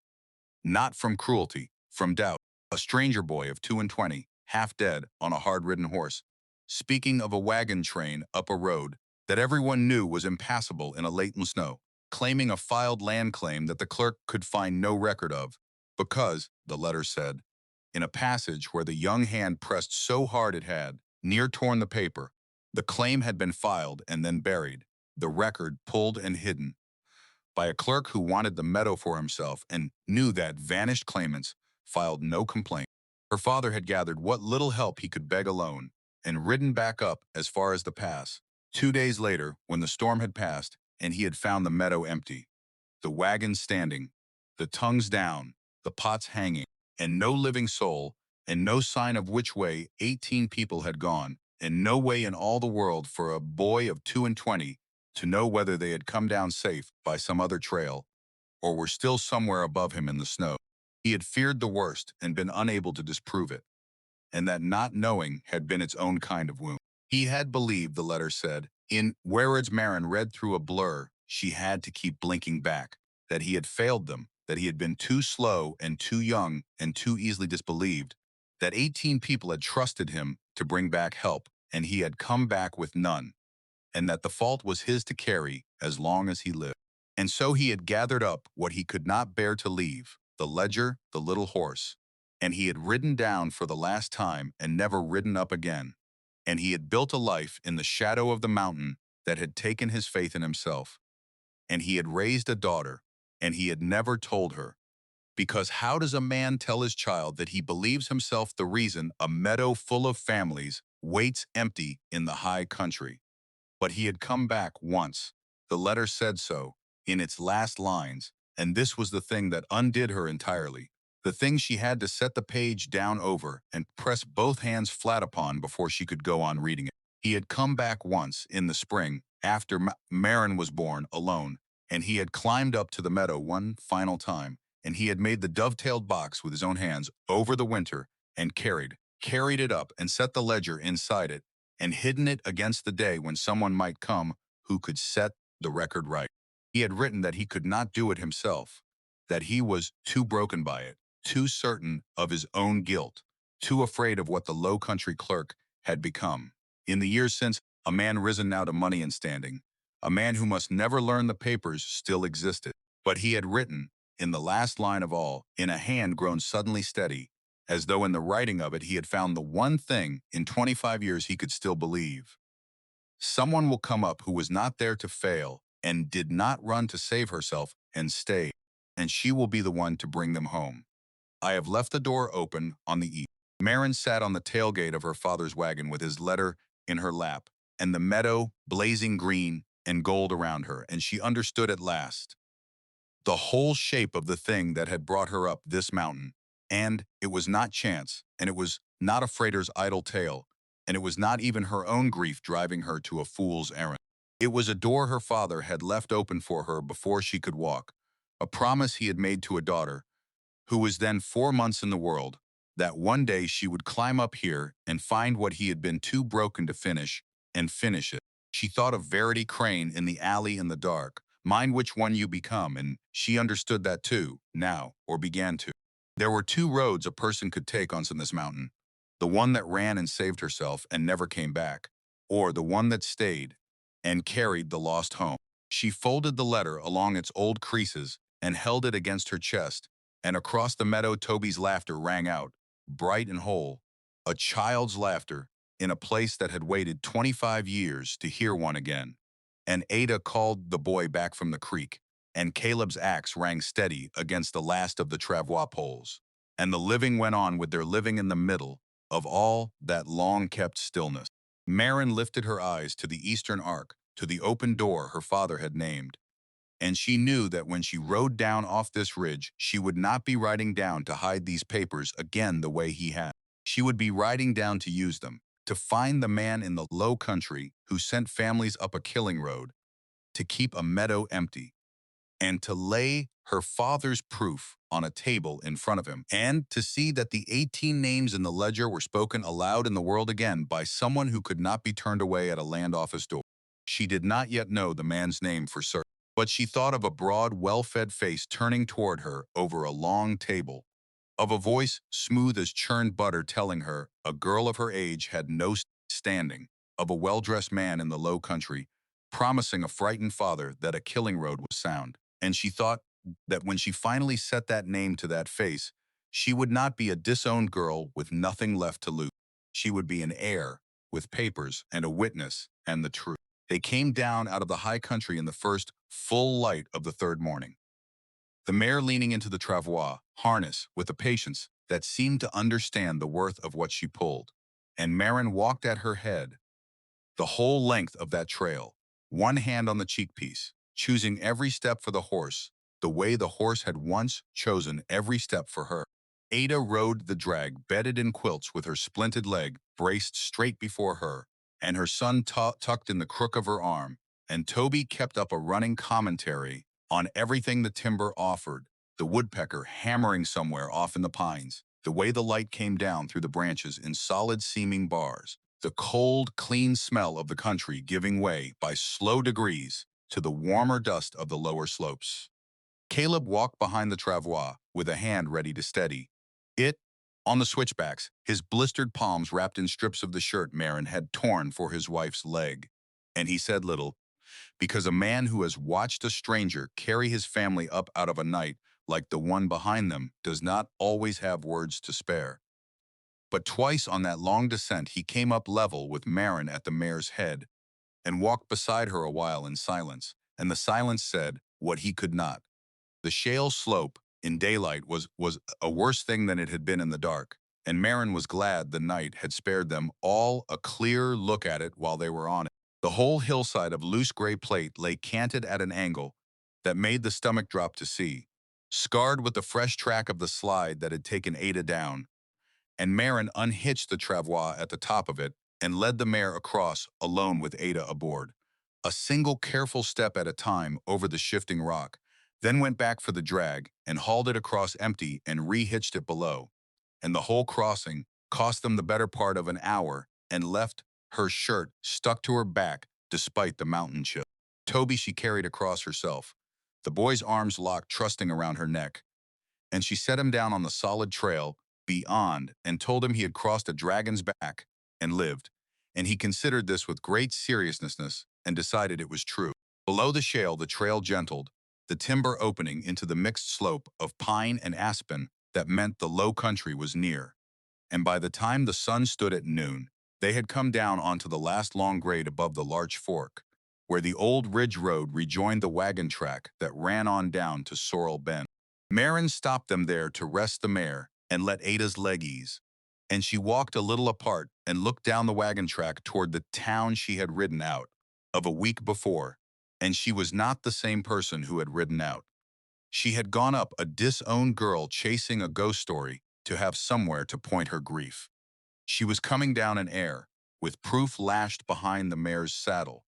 Not from cruelty, from doubt. A stranger boy of 22, half dead, on a hard-ridden horse, speaking of a wagon train up a road that everyone knew was impassable in a latent snow, claiming a filed land claim that the clerk could find no record of, because, the letter said, in a passage where the young hand pressed so hard it had near torn the paper, the claim had been filed and then buried, the record pulled and hidden, by a clerk who wanted the meadow for himself and knew that vanished claimants filed no complaint. Her father had gathered what little help he could beg alone and ridden back up as far as the pass. 2 days later, when the storm had passed and he had found the meadow empty, the wagons standing, the tongues down, the pots hanging, and no living soul, and no sign of which way 18 people had gone, and no way in all the world for a boy of 22 to know whether they had come down safe by some other trail, or were still somewhere above him in the snow. He had feared the worst and been unable to disprove it, and that not knowing had been its own kind of wound. He had believed, the letter said, in whereas Maren read through a blur, she had to keep blinking back, that he had failed them, that he had been too slow and too young and too easily disbelieved, that 18 people had trusted him to bring back help, and he had come back with none, and that the fault was his to carry as long as he lived. And so he had gathered up what he could not bear to leave, the ledger, the little horse, and he had ridden down for the last time and never ridden up again, and he had built a life in the shadow of the mountain that had taken his faith in himself, and he had raised a daughter, and he had never told her, because how does a man tell his child that he believes himself the reason a meadow full of families waits empty in the high country? But he had come back once. The letter said so, in its last lines, and this was the thing that undid her entirely, the thing she had to set the page down over and press both hands flat upon before she could go on reading it. He had come back once, in the spring, after Maren was born, alone, and he had climbed up to the meadow one final time, and he had made the dovetailed box with his own hands over the winter and carried it up and set the ledger inside it and hidden it against the day when someone might come who could set the record right. He had written that he could not do it himself, that he was too broken by it, too certain of his own guilt, too afraid of what the low country clerk had become. In the years since, a man risen now to money and standing, a man who must never learn the papers still existed. But he had written, in the last line of all, in a hand grown suddenly steady, as though in the writing of it he had found the one thing in 25 years he could still believe. Someone will come up who was not there to fail and did not run to save herself and stay, and she will be the one to bring them home. I have left the door open on the east. Maren sat on the tailgate of her father's wagon with his letter in her lap, and the meadow blazing green and gold around her, and she understood at last the whole shape of the thing that had brought her up this mountain. And it was not chance, and it was not a freighter's idle tale, and it was not even her own grief driving her to a fool's errand. It was a door her father had left open for her before she could walk, a promise he had made to a daughter, who was then 4 months in the world, that one day she would climb up here and find what he had been too broken to finish, and finish it. She thought of Verity Crane in the alley in the dark. Mind which one you become, and she understood that too, now, or began to. There were two roads a person could take on this mountain. The one that ran and saved herself and never came back, or the one that stayed and carried the lost home. She folded the letter along its old creases and held it against her chest, and across the meadow Toby's laughter rang out, bright and whole, a child's laughter in a place that had waited 25 years to hear one again. And Ada called the boy back from the creek, and Caleb's axe rang steady against the last of the travois poles, and the living went on with their living in the middle of all that long-kept stillness. Maren lifted her eyes to the eastern arc, to the open door her father had named, and she knew that when she rode down off this ridge, she would not be riding down to hide these papers again the way he had. She would be riding down to use them, to find the man in the low country who sent families up a killing road, to keep a meadow empty, and to lay her father's proof on a table in front of him, and to see that the 18 names in the ledger were spoken aloud in the world again by someone who could not be turned away at a land office door. She did not yet know the man's name for certain, but she thought of a broad, well-fed face turning toward her over a long table, of a voice smooth as churned butter telling her a girl of her age had no standing, of a well-dressed man in the low country, promising a frightened father that a killing road was sound. And she thought that when she finally set that name to that face, she would not be a disowned girl with nothing left to lose. She would be an heir with papers and a witness and the truth. They came down out of the high country in the first full light of the third morning, the mare leaning into the travois, harness with a patience that seemed to understand the worth of what she pulled. And Maren walked at her head the whole length of that trail, one hand on the cheekpiece, choosing every step for the horse, the way the horse had once chosen every step for her. Ada rode the drag, bedded in quilts with her splinted leg braced straight before her, and her son tucked in the crook of her arm, and Toby kept up a running commentary on everything the timber offered, the woodpecker hammering somewhere off in the pines, the way the light came down through the branches in solid-seeming bars, the cold, clean smell of the country giving way by slow degrees to the warmer dust of the lower slopes. Caleb walked behind the travois with a hand ready to steady it on the switchbacks, his blistered palms wrapped in strips of the shirt Maren had torn for his wife's leg. And he said little, because a man who has watched a stranger carry his family up out of a night like the one behind them does not always have words to spare. But twice on that long descent he came up level with Maren at the mare's head, and walked beside her a while in silence, and the silence said what he could not. The shale slope in daylight was a worse thing than it had been in the dark, and Maren was glad the night had spared them all a clear look at it while they were on it. The whole hillside of loose gray plate lay canted at an angle that made the stomach drop to see, scarred with the fresh track of the slide that had taken Ada down, and Maren unhitched the travois at the top of it and led the mare across alone with Ada aboard. a single careful step at a time over the shifting rock, then went back for the drag and hauled it across empty and re-hitched it below. And the whole crossing cost them the better part of an hour and left her shirt stuck to her back despite the mountain chill. Toby she carried across herself, the boy's arms locked trusting around her neck, and she set him down on the solid trail beyond and told him he had crossed a dragon's back and lived, and he considered this with great seriousness and decided it was true. Below the shale, the trail gentled, the timber opening into the mixed slope of pine and aspen that meant the low country was near. And by the time the sun stood at noon, they had come down onto the last long grade above the Larch Fork, where the old ridge road rejoined the wagon track that ran on down to Sorrel Bend. Maren stopped them there to rest the mare and let Ada's leg ease, and she walked a little apart and looked down the wagon track toward the town she had ridden out of a week before, and she was not the same person who had ridden out. She had gone up a disowned girl chasing a ghost story to have somewhere to point her grief. She was coming down an air, with proof lashed behind the mare's saddle.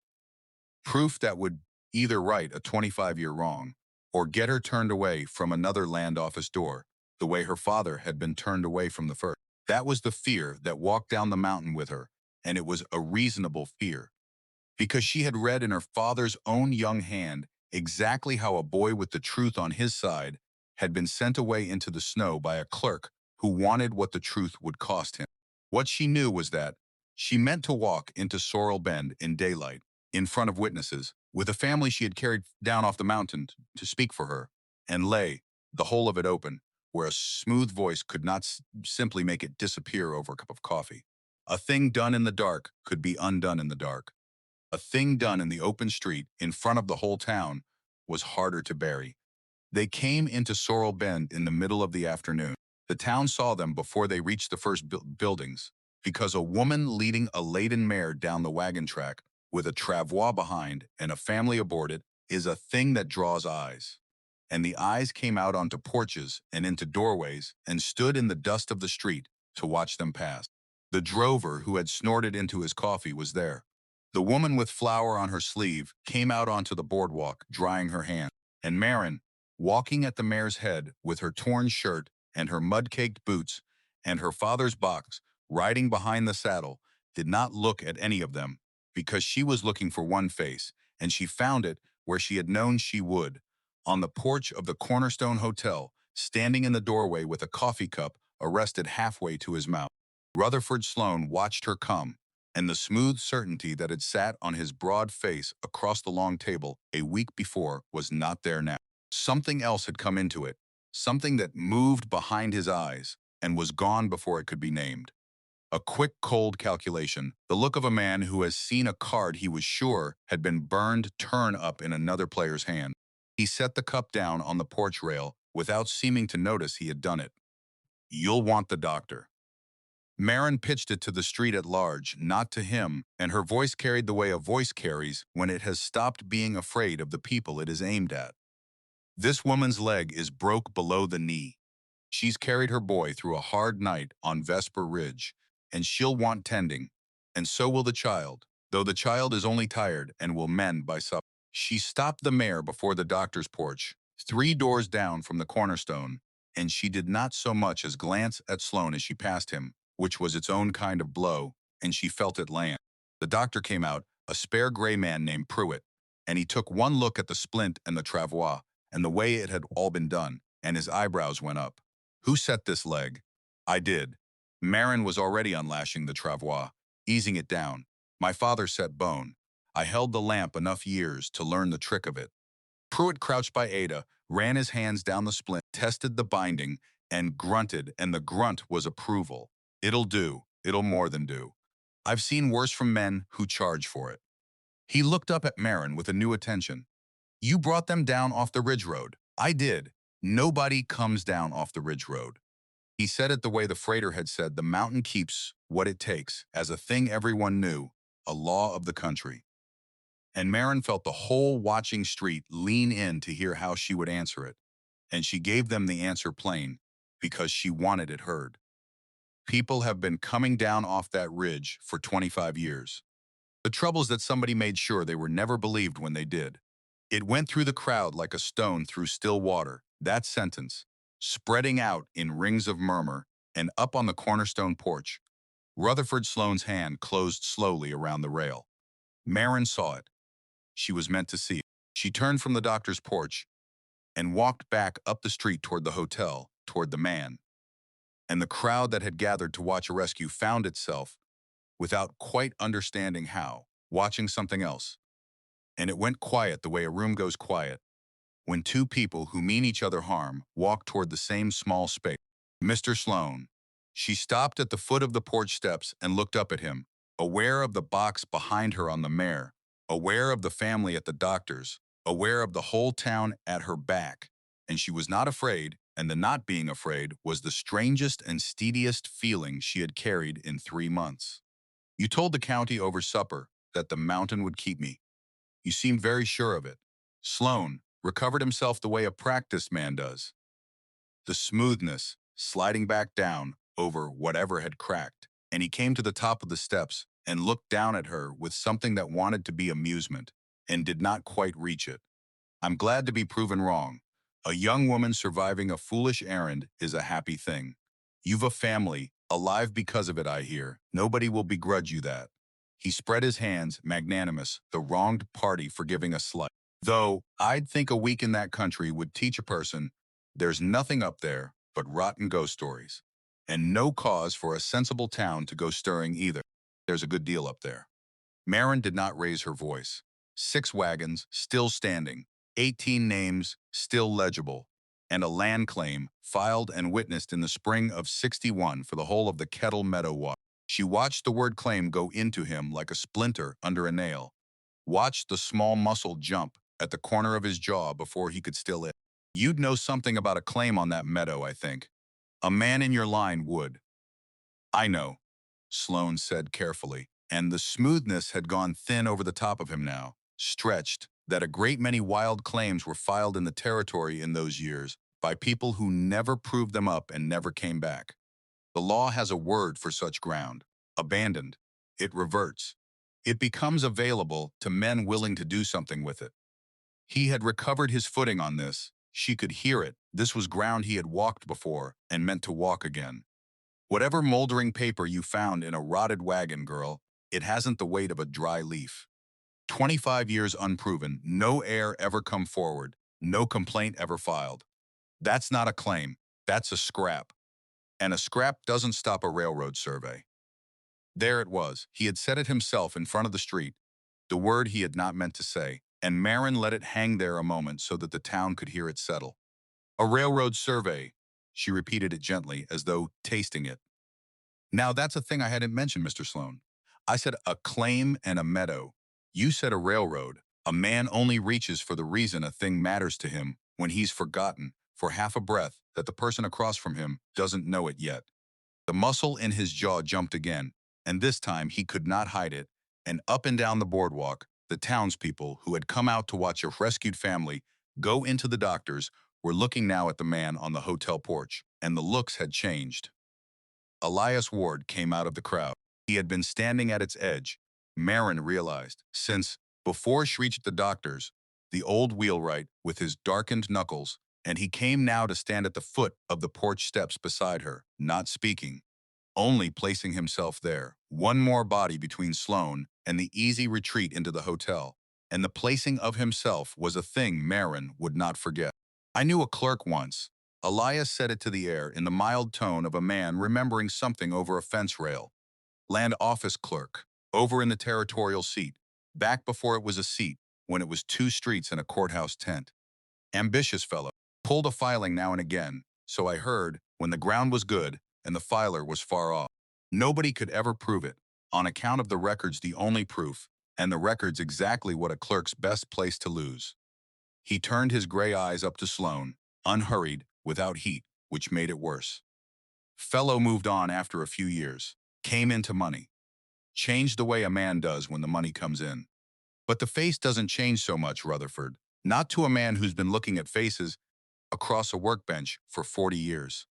Proof that would either right a 25-year wrong or get her turned away from another land office door, the way her father had been turned away from the first. That was the fear that walked down the mountain with her, and it was a reasonable fear, because she had read in her father's own young hand exactly how a boy with the truth on his side had been sent away into the snow by a clerk who wanted what the truth would cost him. What she knew was that she meant to walk into Sorrel Bend in daylight, in front of witnesses, with a family she had carried down off the mountain to speak for her, and lay, the whole of it open, where a smooth voice could not simply make it disappear over a cup of coffee. A thing done in the dark could be undone in the dark. A thing done in the open street, in front of the whole town, was harder to bury. They came into Sorrel Bend in the middle of the afternoon. The town saw them before they reached the first buildings, because a woman leading a laden mare down the wagon track, with a travois behind and a family aboard it, is a thing that draws eyes. And the eyes came out onto porches and into doorways and stood in the dust of the street to watch them pass. The drover who had snorted into his coffee was there. The woman with flour on her sleeve came out onto the boardwalk, drying her hand, and Maren, walking at the mare's head with her torn shirt and her mud-caked boots and her father's box, riding behind the saddle, did not look at any of them, because she was looking for one face, and she found it where she had known she would, on the porch of the Cornerstone Hotel, standing in the doorway with a coffee cup arrested halfway to his mouth. Rutherford Sloane watched her come, and the smooth certainty that had sat on his broad face across the long table a week before was not there now. Something else had come into it, something that moved behind his eyes and was gone before it could be named. A quick, cold calculation, the look of a man who has seen a card he was sure had been burned turn up in another player's hand. He set the cup down on the porch rail without seeming to notice he had done it. "You'll want the doctor." Maren pitched it to the street at large, not to him, and her voice carried the way a voice carries when it has stopped being afraid of the people it is aimed at. "This woman's leg is broke below the knee. She's carried her boy through a hard night on Vesper Ridge, and she'll want tending, and so will the child, though the child is only tired and will mend by supper." She stopped the mare before the doctor's porch, 3 doors down from the cornerstone, and she did not so much as glance at Sloane as she passed him, which was its own kind of blow, and she felt it land. The doctor came out, a spare gray man named Pruitt, and he took one look at the splint and the travois, and the way it had all been done, and his eyebrows went up. "Who set this leg?" "I did." Maren was already unlashing the travois, easing it down. "My father set bone. I held the lamp enough years to learn the trick of it." Pruitt crouched by Ada, ran his hands down the splint, tested the binding, and grunted, and the grunt was approval. "It'll do. It'll more than do. I've seen worse from men who charge for it." He looked up at Maren with a new attention. "You brought them down off the ridge road." "I did. Nobody comes down off the ridge road." He said it the way the freighter had said the mountain keeps what it takes, as a thing everyone knew, a law of the country. And Maren felt the whole watching street lean in to hear how she would answer it. And she gave them the answer plain, because she wanted it heard. "People have been coming down off that ridge for 25 years. The trouble is that somebody made sure they were never believed when they did. It went through the crowd like a stone through still water, that sentence, spreading out in rings of murmur, and up on the cornerstone porch. Rutherford Sloane's hand closed slowly around the rail. Maren saw it. She was meant to see it. She turned from the doctor's porch and walked back up the street toward the hotel, toward the man. And the crowd that had gathered to watch a rescue found itself, without quite understanding how, watching something else. And it went quiet the way a room goes quiet when two people who mean each other harm walk toward the same small space. Mr. Sloane. She stopped at the foot of the porch steps and looked up at him, aware of the box behind her on the mare, aware of the family at the doctor's, aware of the whole town at her back. And she was not afraid, and the not being afraid was the strangest and steadiest feeling she had carried in 3 months. You told the county over supper that the mountain would keep me. You seemed very sure of it. Sloane recovered himself the way a practiced man does. The smoothness sliding back down over whatever had cracked, and he came to the top of the steps and looked down at her with something that wanted to be amusement and did not quite reach it. I'm glad to be proven wrong. A young woman surviving a foolish errand is a happy thing. You've a family, alive because of it, I hear. Nobody will begrudge you that. He spread his hands, magnanimous, the wronged party forgiving a slight. Though I'd think a week in that country would teach a person there's nothing up there but rotten ghost stories. And no cause for a sensible town to go stirring either. There's a good deal up there. Maren did not raise her voice. 6 wagons, still standing, 18 names, still legible, and a land claim filed and witnessed in the spring of '61 for the whole of the Kettle Meadow water. She watched the word claim go into him like a splinter under a nail, watched the small muscle jump at the corner of his jaw before he could still it. You'd know something about a claim on that meadow, I think. A man in your line would. I know, Sloane said carefully, and the smoothness had gone thin over the top of him now, stretched, that a great many wild claims were filed in the territory in those years by people who never proved them up and never came back. The law has a word for such ground: abandoned. It reverts. It becomes available to men willing to do something with it. He had recovered his footing on this. She could hear it. This was ground he had walked before and meant to walk again. Whatever moldering paper you found in a rotted wagon, girl, it hasn't the weight of a dry leaf. 25 years unproven, no heir ever come forward, no complaint ever filed. That's not a claim, that's a scrap. And a scrap doesn't stop a railroad survey. There it was. He had said it himself in front of the street, the word he had not meant to say, and Maren let it hang there a moment so that the town could hear it settle. A railroad survey. She repeated it gently, as though tasting it. Now that's a thing I hadn't mentioned, Mr. Sloane. I said a claim and a meadow. You said a railroad. A man only reaches for the reason a thing matters to him when he's forgotten, for half a breath, that the person across from him doesn't know it yet. The muscle in his jaw jumped again, and this time he could not hide it, and up and down the boardwalk, the townspeople who had come out to watch a rescued family go into the doctor's were looking now at the man on the hotel porch, and the looks had changed. Elias Ward came out of the crowd. He had been standing at its edge, Maren realized, since, before she reached the doctor's, the old wheelwright with his darkened knuckles, and he came now to stand at the foot of the porch steps beside her, not speaking, only placing himself there, one more body between Sloane and the easy retreat into the hotel, and the placing of himself was a thing Maren would not forget. I knew a clerk once. Elias said it to the air in the mild tone of a man remembering something over a fence rail. Land office clerk, over in the territorial seat, back before it was a seat, when it was 2 streets and a courthouse tent. Ambitious fellow, pulled a filing now and again, so I heard, when the ground was good and the filer was far off. Nobody could ever prove it, on account of the records the only proof, and the records exactly what a clerk's best place to lose. He turned his gray eyes up to Sloane, unhurried, without heat, which made it worse. Fellow moved on after a few years, came into money. Changed the way a man does when the money comes in. But the face doesn't change so much, Rutherford. Not to a man who's been looking at faces across a workbench for 40 years.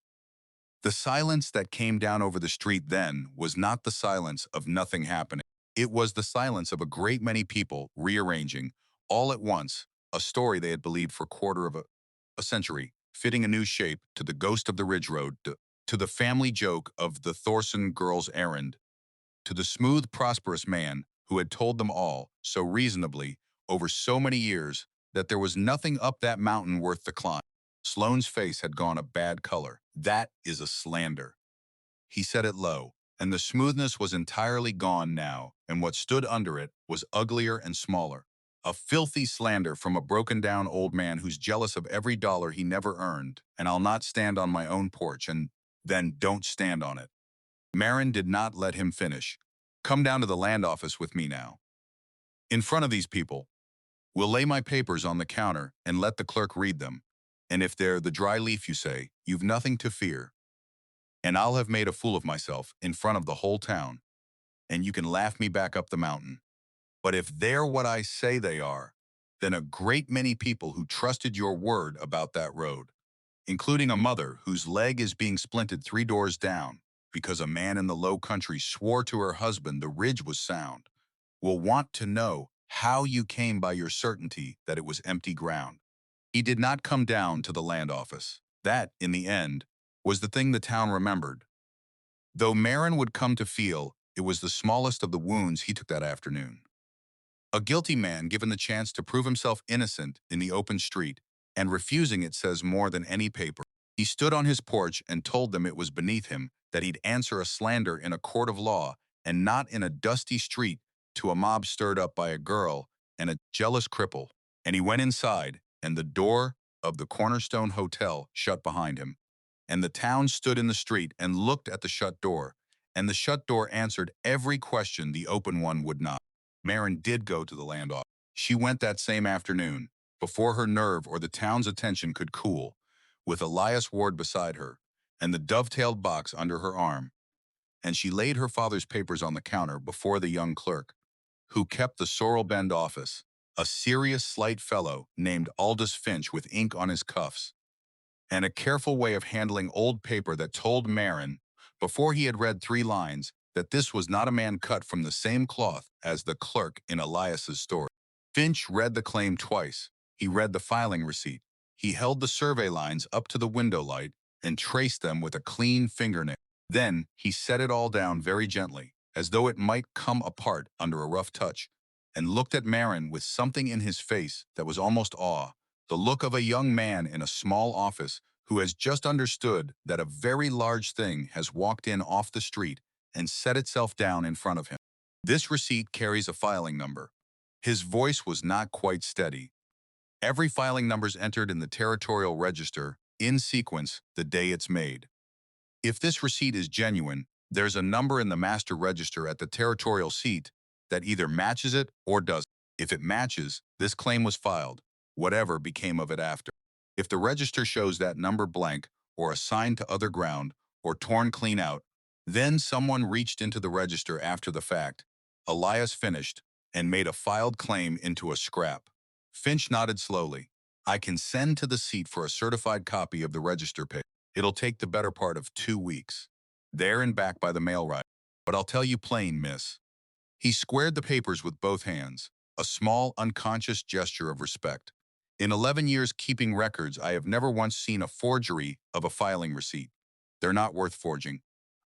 The silence that came down over the street then was not the silence of nothing happening. It was the silence of a great many people rearranging, all at once, a story they had believed for a century, fitting a new shape to the ghost of the Ridge Road, to the family joke of the Thorsen girl's errand, to the smooth, prosperous man who had told them all, so reasonably, over so many years, that there was nothing up that mountain worth the climb. Sloane's face had gone a bad color. That is a slander. He said it low, and the smoothness was entirely gone now, and what stood under it was uglier and smaller. A filthy slander from a broken-down old man who's jealous of every dollar he never earned, and I'll not stand on my own porch, and then don't stand on it. Maren did not let him finish. Come down to the land office with me now. In front of these people, we'll lay my papers on the counter and let the clerk read them. And if they're the dry leaf you say, you've nothing to fear. And I'll have made a fool of myself in front of the whole town, and you can laugh me back up the mountain. But if they're what I say they are, then a great many people who trusted your word about that road, including a mother whose leg is being splinted 3 doors down because a man in the low country swore to her husband the ridge was sound, will want to know how you came by your certainty that it was empty ground. He did not come down to the land office. That, in the end, was the thing the town remembered, though Maren would come to feel it was the smallest of the wounds he took that afternoon. A guilty man given the chance to prove himself innocent in the open street, and refusing it says more than any paper. He stood on his porch and told them it was beneath him that he'd answer a slander in a court of law and not in a dusty street to a mob stirred up by a girl and a jealous cripple. And he went inside, and the door of the Cornerstone Hotel shut behind him. And the town stood in the street and looked at the shut door, and the shut door answered every question the open one would not. Maren did go to the land office. She went that same afternoon, before her nerve or the town's attention could cool, with Elias Ward beside her, and the dovetailed box under her arm, and she laid her father's papers on the counter before the young clerk, who kept the Sorrel Bend office, a serious, slight fellow named Aldous Finch with ink on his cuffs, and a careful way of handling old paper that told Maren, before he had read 3 lines, that this was not a man cut from the same cloth as the clerk in Elias's story. Finch read the claim twice. He read the filing receipt. He held the survey lines up to the window light and traced them with a clean fingernail. Then he set it all down very gently, as though it might come apart under a rough touch, and looked at Maren with something in his face that was almost awe, the look of a young man in a small office who has just understood that a very large thing has walked in off the street and set itself down in front of him. This receipt carries a filing number. His voice was not quite steady. Every filing number's entered in the territorial register, in sequence, the day it's made. If this receipt is genuine, there's a number in the master register at the territorial seat that either matches it or doesn't. If it matches, this claim was filed, whatever became of it after. If the register shows that number blank, or assigned to other ground, or torn clean out, then someone reached into the register after the fact. Elias finished and made a filed claim into a scrap. Finch nodded slowly. I can send to the seat for a certified copy of the register page. It'll take the better part of 2 weeks. There and back by the mail ride. But I'll tell you plain, miss. He squared the papers with both hands, a small, unconscious gesture of respect. In 11 years keeping records, I have never once seen a forgery of a filing receipt. They're not worth forging.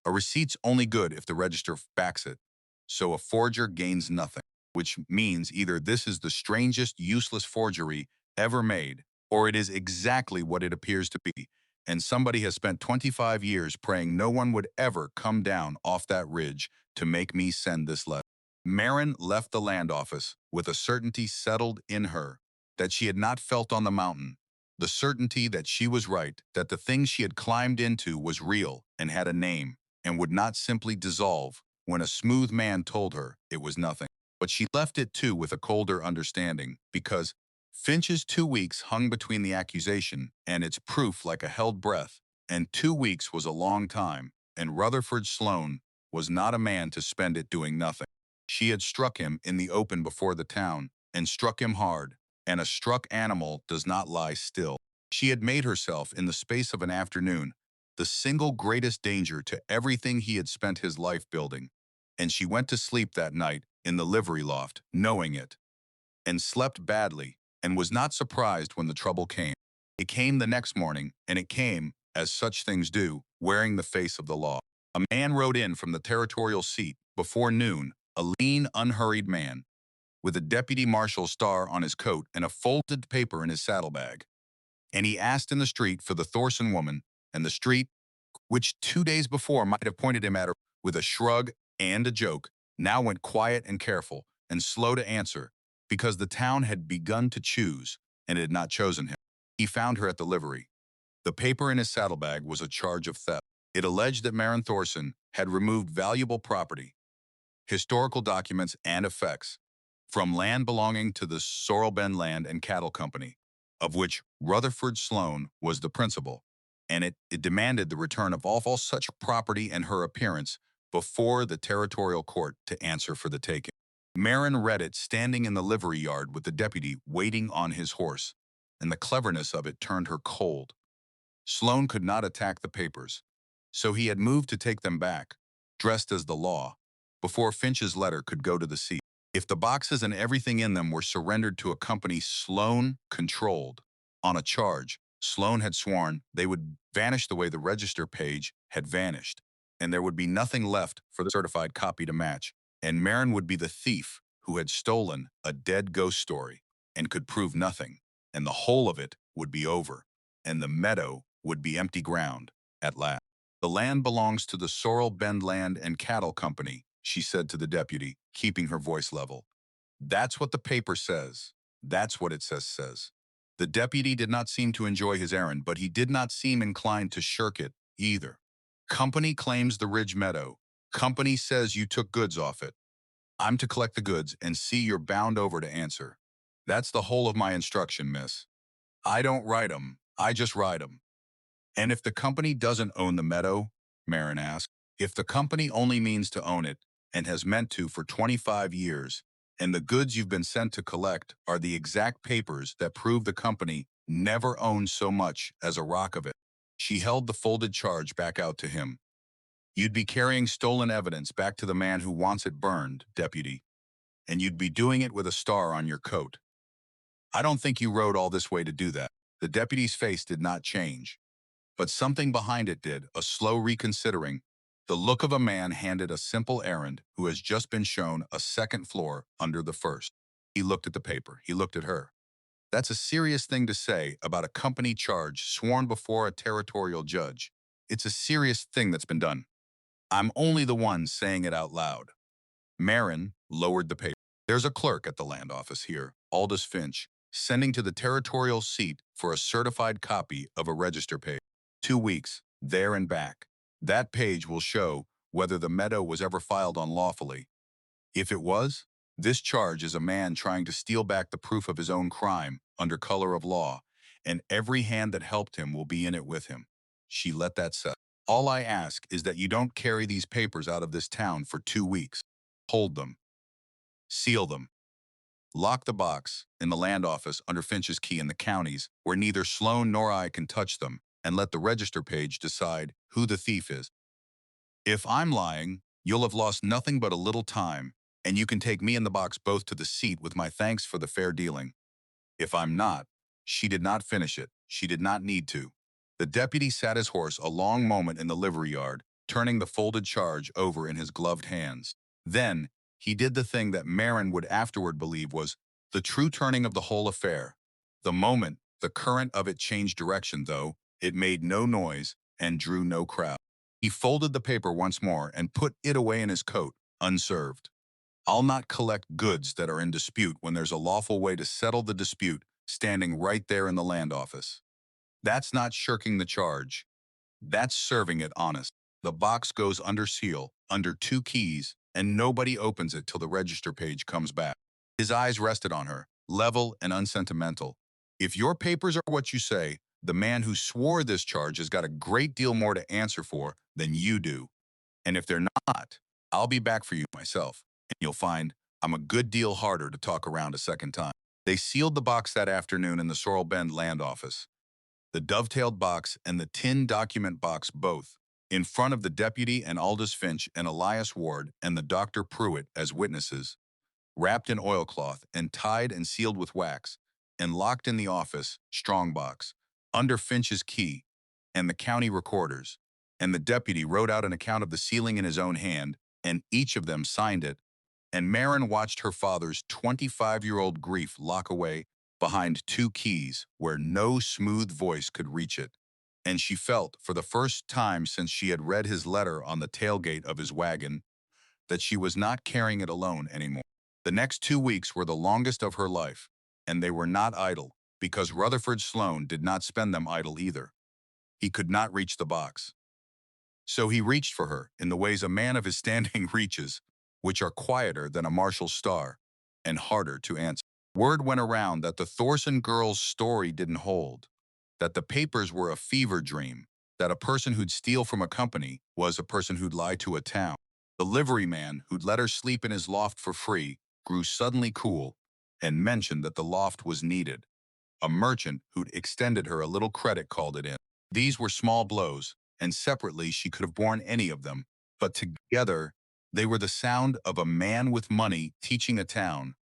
A receipt's only good if the register backs it. So a forger gains nothing, which means either this is the strangest, useless forgery ever made, or it is exactly what it appears to be, and somebody has spent 25 years praying no one would ever come down off that ridge to make me send this letter. Maren left the land office with a certainty settled in her that she had not felt on the mountain, the certainty that she was right, that the thing she had climbed into was real and had a name, and would not simply dissolve when a smooth man told her it was nothing. But she left it too with a colder understanding, because Finch's 2 weeks hung between the accusation and its proof like a held breath, and 2 weeks was a long time, and Rutherford Sloane was not a man to spend it doing nothing. She had struck him in the open before the town, and struck him hard, and a struck animal does not lie still. She had made herself, in the space of an afternoon, the single greatest danger to everything he had spent his life building, and she went to sleep that night in the livery loft, knowing it, and slept badly, and was not surprised when the trouble came. It came the next morning, and it came, as such things do, wearing the face of the law. A man rode in from the territorial seat before noon, a lean, unhurried man, with a deputy marshal's star on his coat and a folded paper in his saddlebag. And he asked in the street for the Thorsen woman, and the street, which 2 days before might have pointed him at her with a shrug and a joke, now went quiet and careful and slow to answer, because the town had begun to choose and had not chosen him. He found her at the livery. The paper in his saddlebag was a charge of theft. It alleged that Maren Thorsen had removed valuable property, historical documents, and effects from land belonging to the Sorrel Bend Land and Cattle Company, of which Rutherford Sloan was the principal, and it demanded the return of all such property and her appearance before the territorial court to answer for the taking. Maren read it standing in the livery yard with the deputy waiting on his horse, and the cleverness of it turned her cold. Sloan could not attack the papers, so he had moved to take them back, dressed as the law, before Finch's letter could go to the seat. If the boxes and everything in them were surrendered to a company Sloan controlled, on a charge, Sloan had sworn they would vanish the way the register page had vanished, and there would be nothing left for the certified copy to match, and Maren would be the thief who had stolen a dead ghost story and could prove nothing, and the whole of it would be over, and the meadow would be empty ground at last. The land belongs to the Sorrel Bend Land and Cattle Company, she said to the deputy, keeping her voice level. That's what the paper says. That's what it says. The deputy did not seem to enjoy his errand, but he did not seem inclined to shirk it either. Company claims the Ridge Meadow. Company says you took goods off it. I'm to collect the goods and see you're bound over to answer. That's the whole of my instruction, miss. I don't write 'em. I just ride 'em. And if the company doesn't own the meadow, Maren asked, if the company only means to own it and has meant to for 25 years, and the goods you've been sent to collect are the exact papers that prove the company never owned so much as a rock of it. She held the folded charge back out to him. You'd be carrying stolen evidence back to the man who wants it burned, deputy, and you'd be doing it with a star on your coat. I don't think you rode all this way to do that. The deputy's face did not change, but something behind it did, a slow reconsidering, the look of a man handed a simple errand who has just been shown a second floor under the first. He looked at the paper. He looked at her. That's a serious thing to say about a company charge sworn before a territorial judge. It's a serious thing that's been done. I'm only the one saying it out loud. Maren lowered the paper. There's a clerk at the land office here, Aldous Finch, sending to the territorial seat for a certified copy of a register page. 2 weeks, there and back. That page will show whether the meadow was ever filed unlawfully. If it was, this charge is a man trying to steal back the proof of his own crime under color of law, and every hand that helped him will be in it with him. She let that settle. All I ask is that you don't carry these papers out of this town for 2 weeks. Hold them. Seal them. Lock the box in the land office under Finch's key in the counties where neither Sloan nor I can touch them, and let the register page decide who the thief is. If I'm lying, you'll have lost nothing but a little time, and you can take me and the box both to the seat with my thanks for the fair dealing. If I'm not, she did not finish it. She did not need to. The deputy sat his horse a long moment in the livery yard, turning the folded charge over in his gloved hands. Then, he did the thing that Maren would afterward believe was the true turning of the whole affair. The moment the current of it changed direction, though, it made no noise and drew no crowd. He folded the paper once more and put it away in his coat, unserved. I'll not collect goods that are in dispute when there's a lawful way to settle the dispute standing right there in the land office. That's not shirking the charge. That's serving it honest. The box goes under seal, under 2 keys, and nobody opens it till the register page comes back. His eyes rested on her, level and unsentimental. If your papers are what you say, the man who swore this charge has got a great deal more to answer for than you do. And if they're not, I'll be back for you myself, and you'll find I'm a good deal harder to talk around a second time. They sealed the box that afternoon in the Sorrel Bend land office. The dovetailed box and the tin document box both, in front of the deputy and Aldous Finch and Elias Ward and the Dr. Pruitt as witnesses, wrapped in oilcloth and tied and sealed with wax, and locked in the office, strongbox, under Finch's key, and the county recorder's. And the deputy wrote out an account of the sealing in his own hand, and each of them signed it, and Maren watched her father's 25-year-old grief lock away behind two keys where no smooth voice could reach it. And she felt, for the first time since she had read his letter on the tailgate of his wagon, that she was not carrying it alone anymore. The next 2 weeks were the longest of her life, and they were not idle, because Rutherford Sloane did not spend them idle either. He could not reach the box. So he reached for her in the ways a man of his standing reaches, which are quieter than a marshal's star and harder to answer. Word went around that the Thorsen girl's story didn't hold, that the papers were a fever dream, that a person who'd steal from a company was a person who'd lie to a town. The liveryman who'd let her sleep in his loft for free grew suddenly cool and mentioned that the loft was needed. A merchant who'd extended her a little credit called it in. These were small blows, and separately she could have borne any of them, but together they were the sound of a man with money teaching a town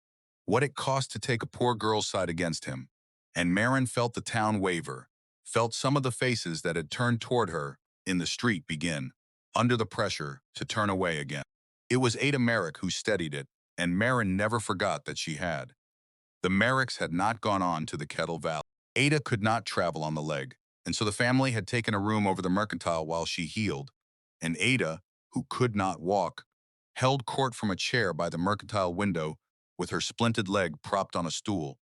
what it cost to take a poor girl's side against him. And Maren felt the town waver, felt some of the faces that had turned toward her in the street begin, under the pressure, to turn away again. It was Ada Merrick who steadied it, and Maren never forgot that she had. The Merricks had not gone on to the Kettle Valley. Ada could not travel on the leg, and so the family had taken a room over the Mercantile while she healed. And Ada, who could not walk, held court from a chair by the Mercantile window with her splinted leg propped on a stool.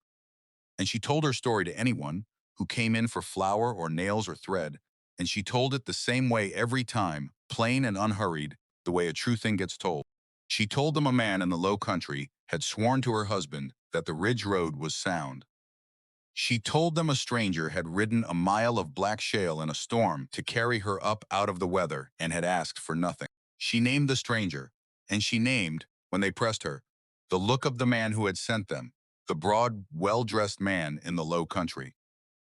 And she told her story to anyone who came in for flour or nails or thread, and she told it the same way every time, plain and unhurried, the way a true thing gets told. She told them a man in the low country had sworn to her husband that the Ridge Road was sound. She told them a stranger had ridden a mile of black shale in a storm to carry her up out of the weather and had asked for nothing. She named the stranger, and she named, when they pressed her, the look of the man who had sent them, the broad, well-dressed man in the low country.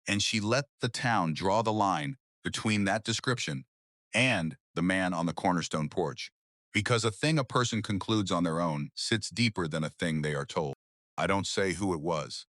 And she let the town draw the line between that description and the man on the cornerstone porch. Because a thing a person concludes on their own sits deeper than a thing they are told. I don't say who it was.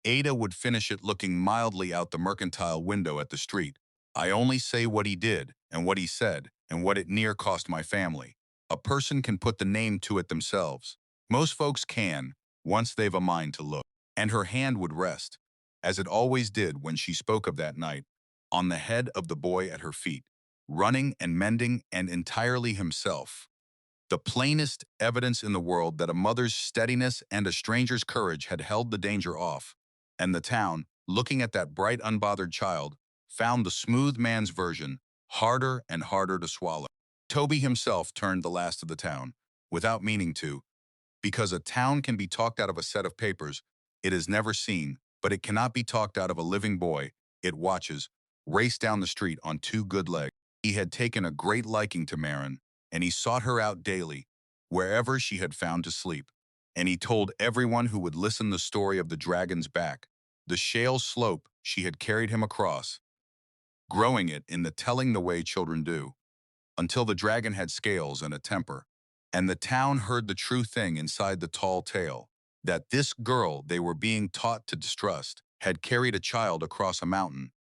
Ada would finish it looking mildly out the Mercantile window at the street. I only say what he did, and what he said, and what it near cost my family. A person can put the name to it themselves. Most folks can, once they've a mind to look. And her hand would rest, as it always did when she spoke of that night, on the head of the boy at her feet, running and mending and entirely himself. The plainest evidence in the world that a mother's steadiness and a stranger's courage had held the danger off, and the town, looking at that bright, unbothered child, found the smooth man's version harder and harder to swallow. Toby himself turned the last of the town, without meaning to, because a town can be talked out of a set of papers it has never seen, but it cannot be talked out of a living boy it watches race down the street on two good legs. He had taken a great liking to Maren, and he sought her out daily, wherever she had found to sleep. And he told everyone who would listen the story of the dragon's back, the shale slope she had carried him across, growing it in the telling the way children do, until the dragon had scales and a temper. And the town heard the true thing inside the tall tale, that this girl they were being taught to distrust had carried a child across a mountain.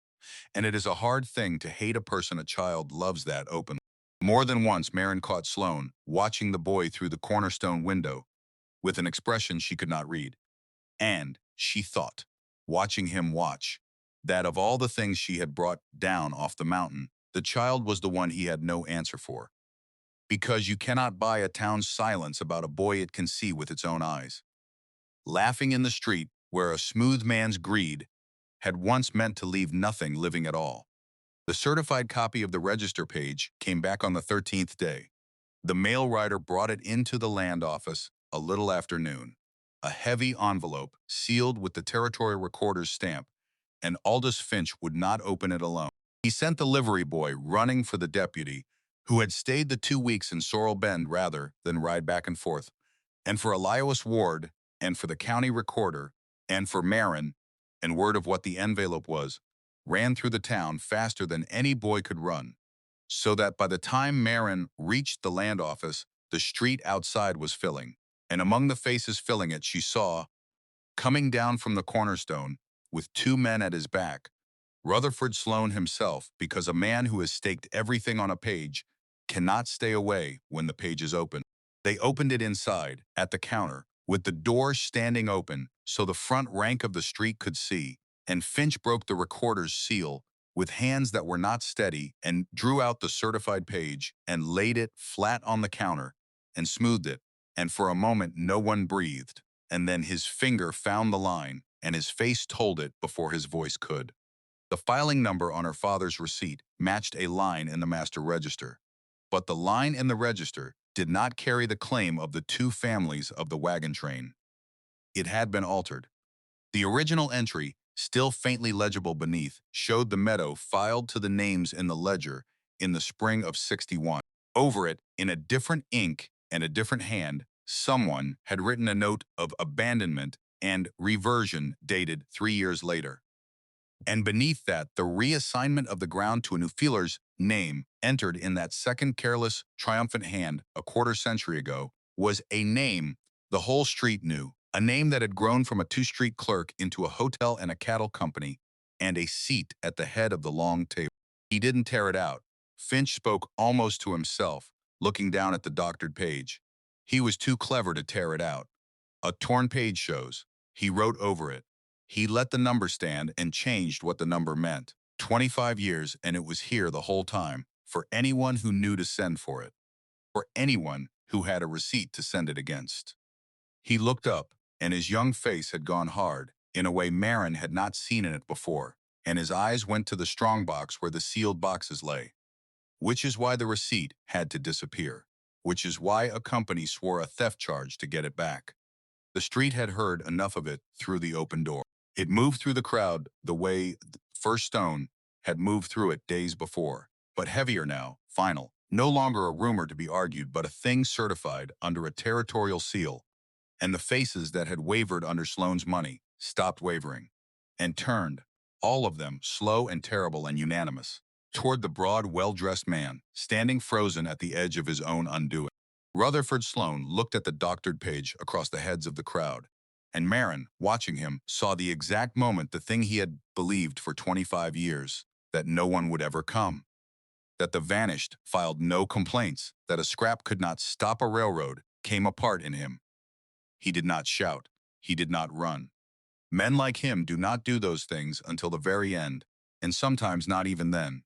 And it is a hard thing to hate a person a child loves that openly. More than once Maren caught Sloane watching the boy through the cornerstone window with an expression she could not read. And she thought, watching him watch, that of all the things she had brought down off the mountain, the child was the one he had no answer for. Because you cannot buy a town's silence about a boy it can see with its own eyes. Laughing in the street where a smooth man's greed had once meant to leave nothing living at all. The certified copy of the register page came back on the 13th day. The mail rider brought it into the land office a little after noon. A heavy envelope sealed with the territory recorder's stamp, and Aldous Finch would not open it alone. He sent the livery boy running for the deputy, who had stayed the 2 weeks in Sorrel Bend rather than ride back and forth, and for Elias Ward, and for the county recorder, and for Maren, and word of what the envelope was, ran through the town faster than any boy could run, so that by the time Maren reached the land office, the street outside was filling. And among the faces filling it, she saw, coming down from the cornerstone, with two men at his back, Rutherford Sloane himself, because a man who has staked everything on a page cannot stay away when the page is open. They opened it inside, at the counter, with the door standing open so the front rank of the street could see, and Finch broke the recorder's seal with hands that were not steady and drew out the certified page and laid it flat on the counter and smoothed it, and for a moment no one breathed, and then his finger found the line and his face told it before his voice could. The filing number on her father's receipt matched a line in the master register, but the line in the register did not carry the claim of the two families of the wagon train. It had been altered. The original entry, still faintly legible beneath, showed the meadow filed to the names in the ledger in the spring of '61. Over it, in a different ink and a different hand, someone had written a note of abandonment and reversion dated 3 years later. And beneath that, the reassignment of the ground to a new feeler's name, entered in that second careless, triumphant hand a quarter-century ago, was a name the whole street knew, a name that had grown from a two-street clerk into a hotel and a cattle company, and a seat at the head of the long table. He didn't tear it out. Finch spoke almost to himself, looking down at the doctored page. He was too clever to tear it out. A torn page shows. He wrote over it. He let the number stand and changed what the number meant. 25 years, and it was here the whole time, for anyone who knew to send for it, for anyone who had a receipt to send it against. He looked up, and his young face had gone hard, in a way Maren had not seen in it before, and his eyes went to the strong box where the sealed boxes lay. Which is why the receipt had to disappear. Which is why a company swore a theft charge to get it back. The street had heard enough of it through the open door. It moved through the crowd the way the first stone had moved through it days before, but heavier now, final, no longer a rumor to be argued, but a thing certified under a territorial seal. And the faces that had wavered under Sloane's money stopped wavering and turned, all of them slow and terrible and unanimous, toward the broad, well-dressed man, standing frozen at the edge of his own undoing. Rutherford Sloane looked at the doctored page across the heads of the crowd, and Maren, watching him, saw the exact moment the thing he had believed for 25 years, that no one would ever come, that the vanished filed no complaints, that a scrap could not stop a railroad, came apart in him. He did not shout. He did not run. Men like him do not do those things until the very end, and sometimes not even then.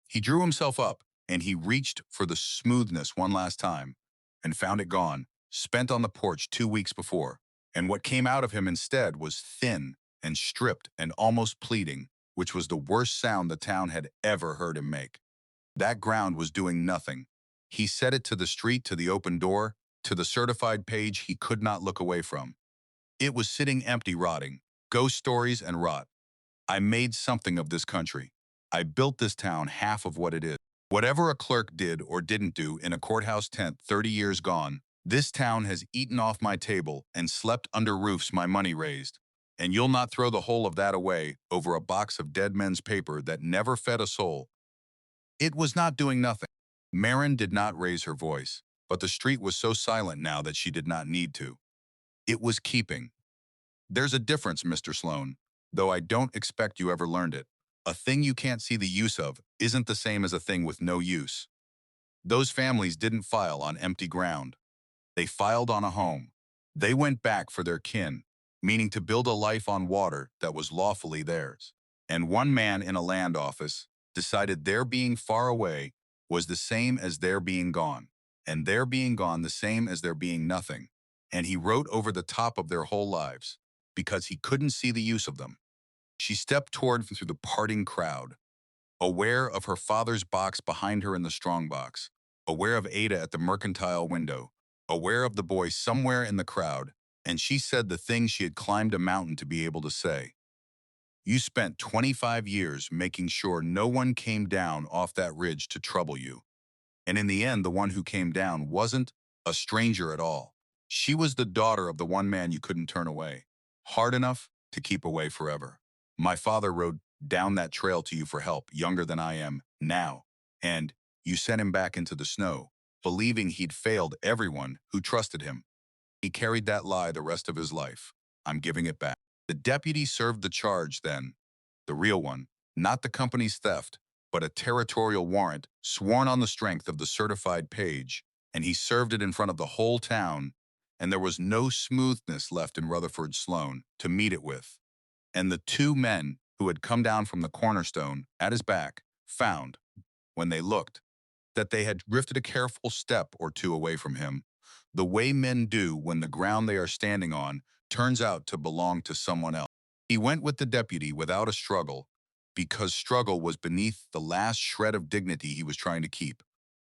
He drew himself up, and he reached for the smoothness one last time, and found it gone, spent on the porch 2 weeks before. And what came out of him instead was thin and stripped and almost pleading, which was the worst sound the town had ever heard him make. That ground was doing nothing. He set it to the street, to the open door, to the certified page he could not look away from. It was sitting empty, rotting. Ghost stories and rot. I made something of this country. I built this town half of what it is. Whatever a clerk did or didn't do in a courthouse tent 30 years gone, this town has eaten off my table and slept under roofs my money raised. And you'll not throw the whole of that away over a box of dead men's paper that never fed a soul. It was not doing nothing. Maren did not raise her voice, but the street was so silent now that she did not need to. It was keeping. There's a difference, Mr. Sloane, though I don't expect you ever learned it. A thing you can't see the use of isn't the same as a thing with no use. Those families didn't file on empty ground. They filed on a home. They went back for their kin, meaning to build a life on water that was lawfully theirs. And one man in a land office decided their being far away was the same as their being gone, and their being gone the same as their being nothing. And he wrote over the top of their whole lives, because he couldn't see the use of them. She stepped toward through the parting crowd, aware of her father's box behind her in the strong box, aware of Ada at the mercantile window, aware of the boy somewhere in the crowd, and she said the thing she had climbed a mountain to be able to say. You spent 25 years making sure no one came down off that ridge to trouble you. And in the end, the one who came down wasn't a stranger at all. She was the daughter of the one man you couldn't turn away, hard enough to keep away forever. My father rode down that trail to you for help, younger than I am now, and you sent him back into the snow, believing he'd failed everyone who trusted him. He carried that lie the rest of his life. I'm giving it back. The deputy served the charge then, the real one, not the company's theft, but a territorial warrant sworn on the strength of the certified page, and he served it in front of the whole town, and there was no smoothness left in Rutherford Sloan to meet it with. And the two men who had come down from the cornerstone at his back found, when they looked, that they had drifted a careful step or two away from him, the way men do when the ground they are standing on turns out to belong to someone else. He went with the deputy without a struggle, because struggle was beneath the last shred of dignity he was trying to keep.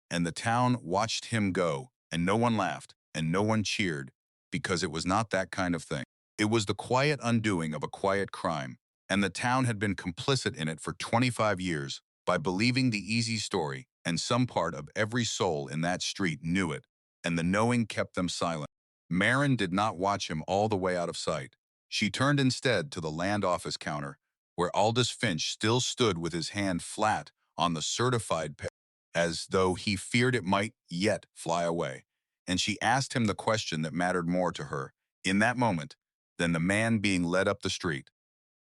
And the town watched him go, and no one laughed, and no one cheered, because it was not that kind of thing. It was the quiet undoing of a quiet crime, and the town had been complicit in it for 25 years by believing the easy story, and some part of every soul in that street knew it, and the knowing kept them silent. Maren did not watch him all the way out of sight. She turned instead to the land office counter, where Aldous Finch still stood with his hand flat on the certified page, as though he feared it might yet fly away. And she asked him the question that mattered more to her, in that moment, than the man being led up the street.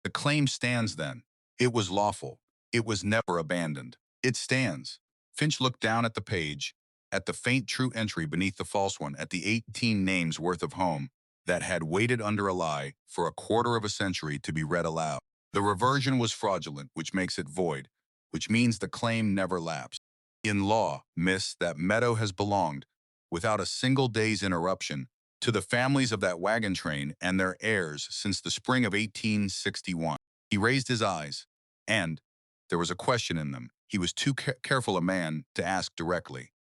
The claim stands then. It was lawful. It was never abandoned. It stands. Finch looked down at the page, at the faint true entry beneath the false one, at the 18 names worth of home that had waited under a lie for a quarter of a century to be read aloud. The reversion was fraudulent, which makes it void, which means the claim never lapsed. In law, miss, that meadow has belonged, without a single day's interruption, to the families of that wagon train and their heirs since the spring of 1861. He raised his eyes, and there was a question in them. He was too careful a man to ask directly.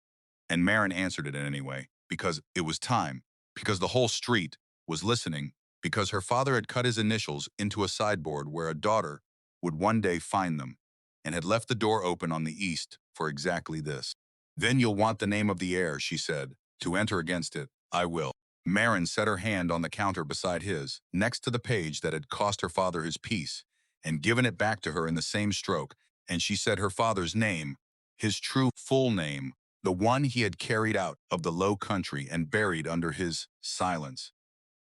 And Maren answered it anyway, because it was time, because the whole street was listening, because her father had cut his initials into a sideboard where a daughter would one day find them, and had left the door open on the east for exactly this. Then you'll want the name of the heir, she said. To enter against it, I will. Maren set her hand on the counter beside his, next to the page that had cost her father his peace, and given it back to her in the same stroke, and she said her father's name, his true full name, the one he had carried out of the low country and buried under his silence.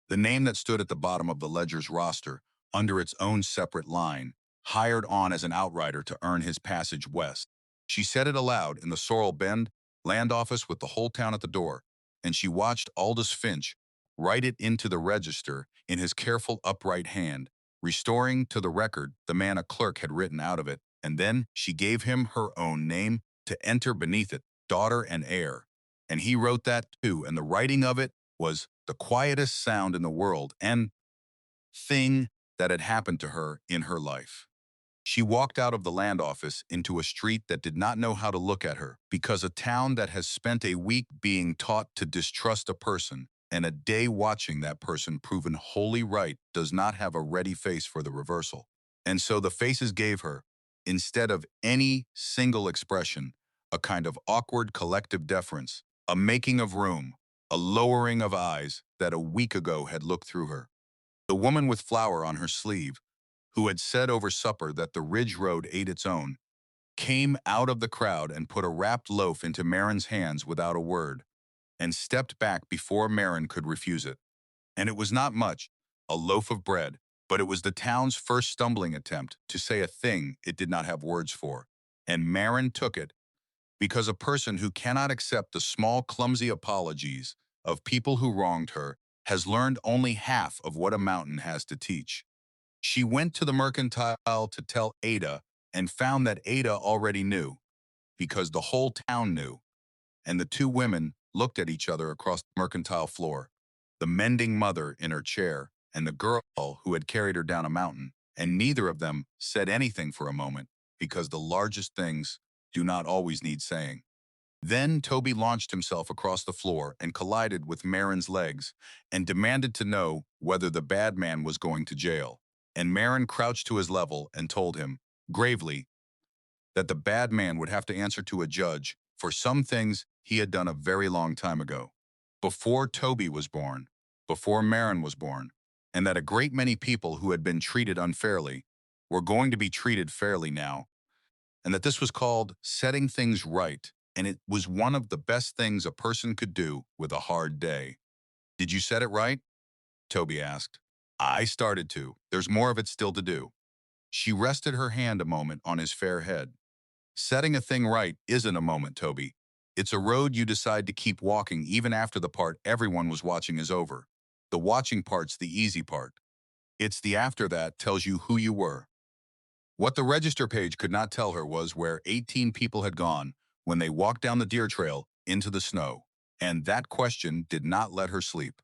The name that stood at the bottom of the ledger's roster, under its own separate line, hired on as an outrider to earn his passage west. She said it aloud in the Sorrel Bend land office with the whole town at the door, and she watched Aldous Finch write it into the register in his careful upright hand, restoring to the record the man a clerk had written out of it, and then she gave him her own name to enter beneath it, daughter and heir. And he wrote that too, and the writing of it was the quietest sound in the world and thing that had happened to her in her life. She walked out of the land office into a street that did not know how to look at her, because a town that has spent a week being taught to distrust a person and a day watching that person proven wholly right does not have a ready face for the reversal. And so the faces gave her, instead of any single expression, a kind of awkward collective deference, a making of room, a lowering of eyes that a week ago had looked through her. The woman with flower on her sleeve, who had said over supper that the Ridge Road ate its own, came out of the crowd and put a wrapped loaf into Maren's hands without a word, and stepped back before Maren could refuse it. And it was not much, a loaf of bread, but it was the town's first stumbling attempt to say a thing it did not have words for. And Maren took it, because a person who cannot accept the small, clumsy apologies of people who wronged her has learned only half of what a mountain has to teach. She went to the mercantile to tell Ada and found that Ada already knew, because the whole town knew, and the two women looked at each other across the mercantile floor, the mending mother in her chair and the girl who had carried her down a mountain, and neither of them said anything for a moment, because the largest things do not always need saying. Then Toby launched himself across the floor and collided with Maren's legs and demanded to know whether the bad man was going to jail. And Maren crouched to his level and told him, gravely, that the bad man would have to answer to a judge for some things he had done a very long time ago, before Toby was born, before Maren was born, and that a great many people who had been treated unfairly were going to be treated fairly now, and that this was called setting things right, and it was one of the best things a person could do with a hard day. Did you set it right? Toby asked. I started to. There's more of it still to do. She rested her hand a moment on his fair head. Setting a thing right isn't a moment, Toby. It's a road you decide to keep walking even after the part everyone was watching is over. The watching part's the easy part. It's the after that tells you who you were. What the register page could not tell her was where 18 people had gone when they walked down the deer trail into the snow. And that question did not let her sleep.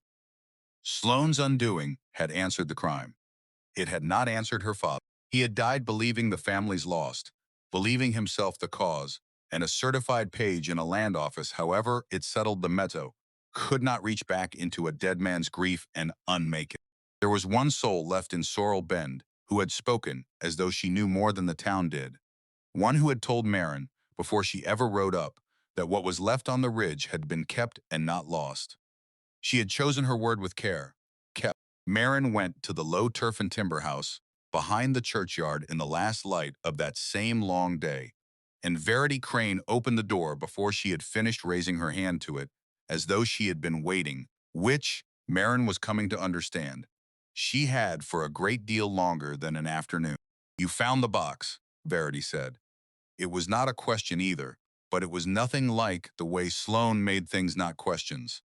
Sloane's undoing had answered the crime. It had not answered her father. He had died believing the family's lost, believing himself the cause, and a certified page in a land office, however it settled the meadow, could not reach back into a dead man's grief and unmake it. There was one soul left in Sorrel Bend who had spoken as though she knew more than the town did. One who had told Maren, before she ever rode up, that what was left on the ridge had been kept and not lost. She had chosen her word with care. Kept. Maren went to the low turf and timber house behind the churchyard in the last light of that same long day, and Verity Crane opened the door before she had finished raising her hand to it, as though she had been waiting, which Maren was coming to understand. She had for a great deal longer than an afternoon. You found the box, Verity said. It was not a question either, but it was nothing like the way Sloane made things not questions.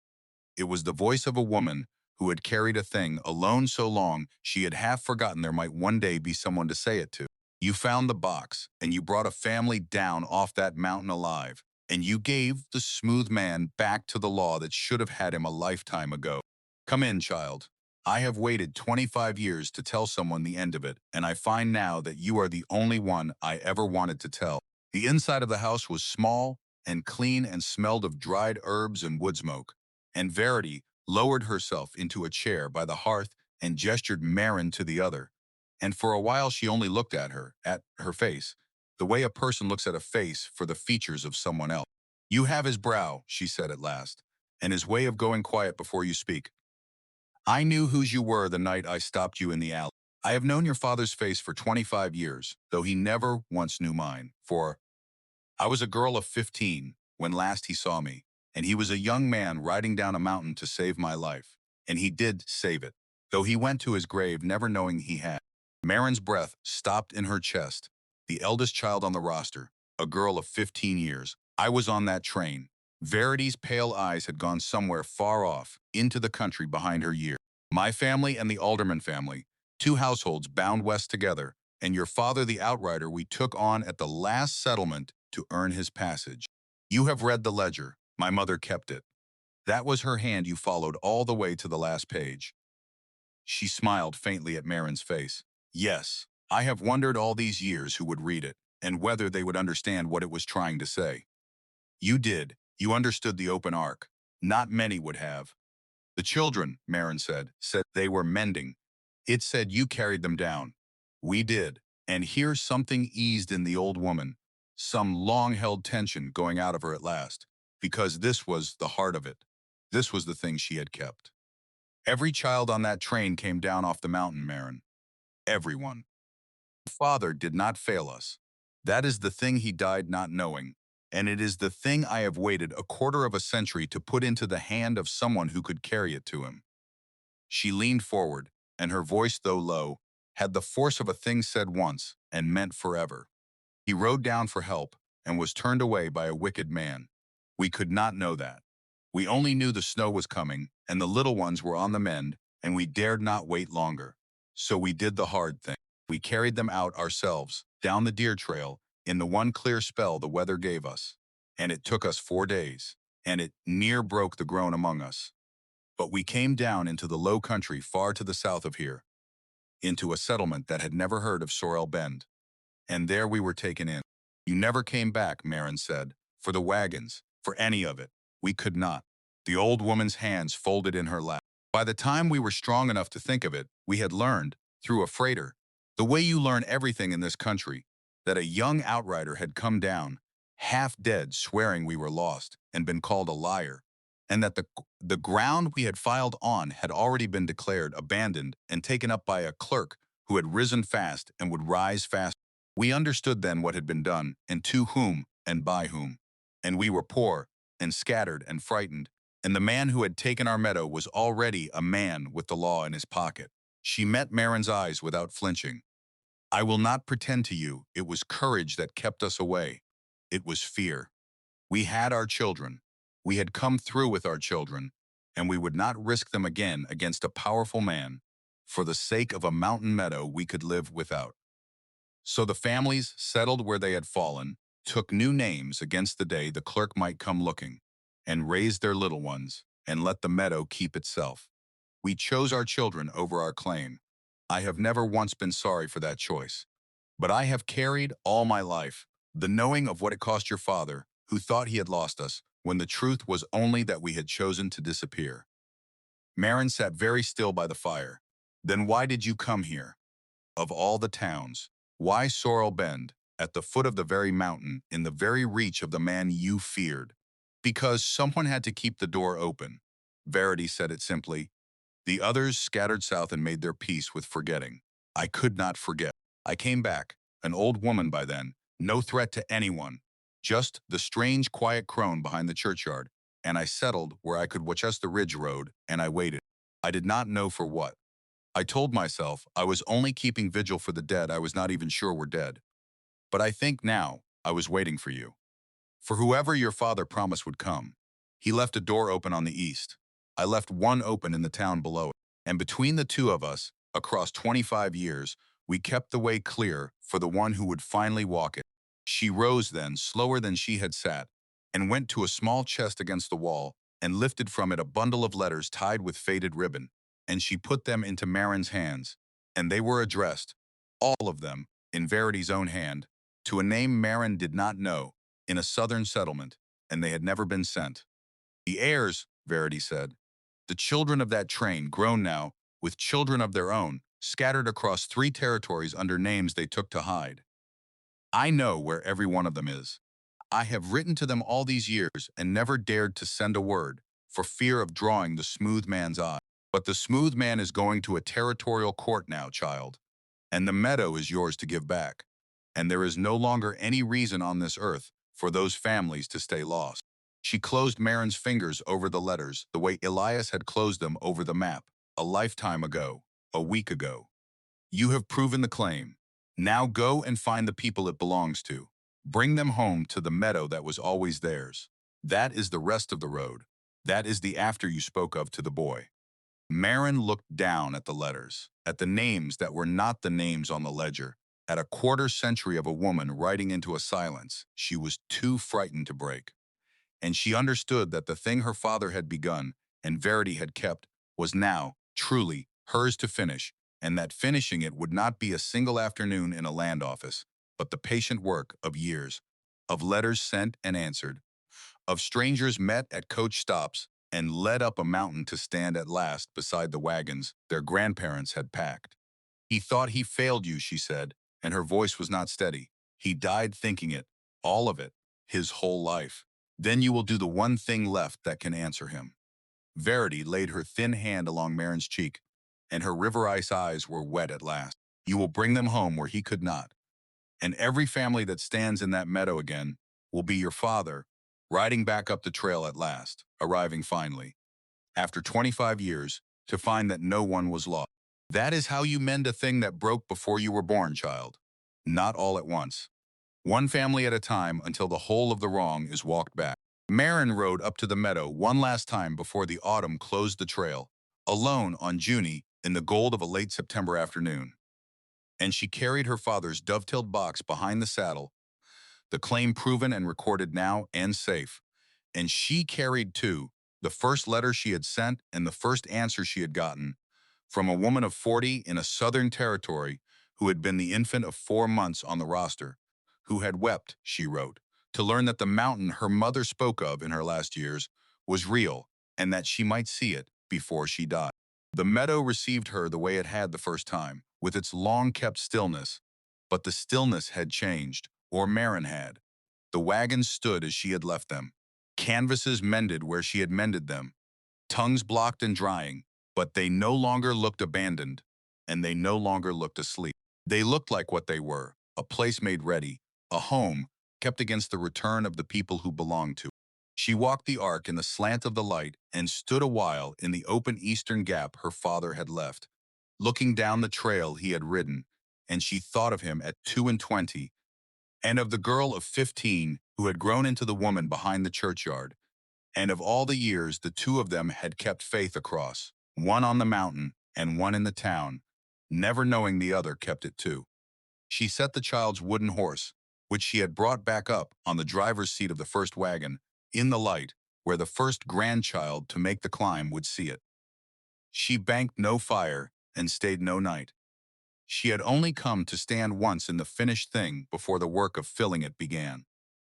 It was the voice of a woman who had carried a thing alone so long she had half forgotten there might one day be someone to say it to. You found the box, and you brought a family down off that mountain alive, and you gave the smooth man back to the law that should have had him a lifetime ago. Come in, child. I have waited 25 years to tell someone the end of it, and I find now that you are the only one I ever wanted to tell. The inside of the house was small and clean and smelled of dried herbs and wood smoke, and Verity lowered herself into a chair by the hearth and gestured Maren to the other. And for a while she only looked at her face, the way a person looks at a face for the features of someone else. You have his brow, she said at last, and his way of going quiet before you speak. I knew whose you were the night I stopped you in the alley. I have known your father's face for 25 years, though he never once knew mine, for I was a girl of 15 when last he saw me, and he was a young man riding down a mountain to save my life. And he did save it, though he went to his grave never knowing he had. Maren's breath stopped in her chest. The eldest child on the roster, a girl of 15 years. I was on that train. Verity's pale eyes had gone somewhere far off, into the country behind her year. My family and the Alderman family, two households bound west together, and your father the outrider we took on at the last settlement to earn his passage. You have read the ledger. My mother kept it. That was her hand you followed all the way to the last page. She smiled faintly at Maren's face. Yes, I have wondered all these years who would read it, and whether they would understand what it was trying to say. You did. You understood the open arc. Not many would have. The children, Maren said they were mending. It said you carried them down. We did. And here's something eased in the old woman. Some long-held tension going out of her at last. Because this was the heart of it. This was the thing she had kept. Every child on that train came down off the mountain, Maren. Everyone. Father did not fail us. That is the thing he died not knowing. And it is the thing I have waited a quarter of a century to put into the hand of someone who could carry it to him. She leaned forward, and her voice, though low, had the force of a thing said once and meant forever. He rode down for help and was turned away by a wicked man. We could not know that. We only knew the snow was coming, and the little ones were on the mend, and we dared not wait longer. So we did the hard thing. We carried them out ourselves, down the deer trail, in the one clear spell the weather gave us. And it took us 4 days, and it near broke the groan among us. But we came down into the low country far to the south of here, into a settlement that had never heard of Sorrel Bend. And there we were taken in. You never came back, Maren said, for the wagons, for any of it. We could not. The old woman's hands folded in her lap. By the time we were strong enough to think of it, we had learned, through a freighter, the way you learn everything in this country, that a young outrider had come down, half dead, swearing we were lost, and been called a liar, and that the ground we had filed on had already been declared abandoned and taken up by a clerk who had risen fast and would rise fast. We understood then what had been done, and to whom, and by whom. And we were poor, and scattered, and frightened, And the man who had taken our meadow was already a man with the law in his pocket. She met Maren's eyes without flinching. I will not pretend to you it was courage that kept us away. It was fear. We had our children. We had come through with our children, and we would not risk them again against a powerful man for the sake of a mountain meadow we could live without. So the families settled where they had fallen, took new names against the day the clerk might come looking, and raised their little ones, and let the meadow keep itself. We chose our children over our claim. I have never once been sorry for that choice. But I have carried all my life the knowing of what it cost your father, who thought he had lost us, when the truth was only that we had chosen to disappear. Maren sat very still by the fire. Then why did you come here? Of all the towns, why Sorrel Bend, at the foot of the very mountain, in the very reach of the man you feared? Because someone had to keep the door open. Verity said it simply. The others scattered south and made their peace with forgetting. I could not forget. I came back, an old woman by then, no threat to anyone, just the strange quiet crone behind the churchyard, and I settled where I could watch us the ridge road, and I waited. I did not know for what. I told myself I was only keeping vigil for the dead I was not even sure were dead. But I think now I was waiting for you. For whoever your father promised would come. He left a door open on the east. I left one open in the town below it. And between the two of us, across 25 years, we kept the way clear for the one who would finally walk it. She rose then, slower than she had sat, and went to a small chest against the wall and lifted from it a bundle of letters tied with faded ribbon, and she put them into Maren's hands, and they were addressed, all of them, in Verity's own hand, to a name Maren did not know, in a southern settlement, and they had never been sent. The heirs, Verity said, the children of that train, grown now, with children of their own, scattered across 3 territories under names they took to hide. I know where every one of them is. I have written to them all these years and never dared to send a word, for fear of drawing the smooth man's eye. But the smooth man is going to a territorial court now, child, and the meadow is yours to give back. And there is no longer any reason on this earth for those families to stay lost. She closed Maren's fingers over the letters the way Elias had closed them over the map, a lifetime ago, a week ago. You have proven the claim. Now go and find the people it belongs to. Bring them home to the meadow that was always theirs. That is the rest of the road. That is the after you spoke of to the boy. Maren looked down at the letters, at the names that were not the names on the ledger, at a quarter century of a woman writing into a silence she was too frightened to break. And she understood that the thing her father had begun and Verity had kept was now, truly, hers to finish, and that finishing it would not be a single afternoon in a land office, but the patient work of years, of letters sent and answered, of strangers met at coach stops and led up a mountain to stand at last beside the wagons their grandparents had packed. He thought he failed you, she said, and her voice was not steady. He died thinking it, all of it, his whole life. Then you will do the one thing left that can answer him. Verity laid her thin hand along Maren's cheek, and her river ice eyes were wet at last. You will bring them home where he could not. And every family that stands in that meadow again will be your father, riding back up the trail at last, arriving finally, after 25 years, to find that no one was lost. That is how you mend a thing that broke before you were born, child. Not all at once. One family at a time until the whole of the wrong is walked back. Maren rode up to the meadow one last time before the autumn closed the trail, alone on Junie in the gold of a late September afternoon. And she carried her father's dovetailed box behind the saddle, the claim proven and recorded now and safe. And she carried, too, the first letter she had sent and the first answer she had gotten from a woman of 40 in a southern territory who had been the infant of 4 months on the roster, who had wept, she wrote, to learn that the mountain her mother spoke of in her last years was real and that she might see it before she died. The meadow received her the way it had the first time, with its long-kept stillness, but the stillness had changed, or Maren had. The wagons stood as she had left them, canvases mended where she had mended them, tongues blocked and drying, but they no longer looked abandoned, and they no longer looked asleep. They looked like what they were, a place made ready, a home kept against the return of the people who belonged to it. She walked the ark in the slant of the light and stood a while in the open eastern gap her father had left, looking down the trail he had ridden, and she thought of him at 22, and of the girl of 15 who had grown into the woman behind the churchyard, and of all the years the two of them had kept faith across, one on the mountain and one in the town, never knowing the other kept it too. She set the child's wooden horse, which she had brought back up on the driver's seat of the first wagon, in the light, where the first grandchild to make the climb would see it. She banked no fire and stayed no night. She had only come to stand once in the finished thing before the work of filling it began.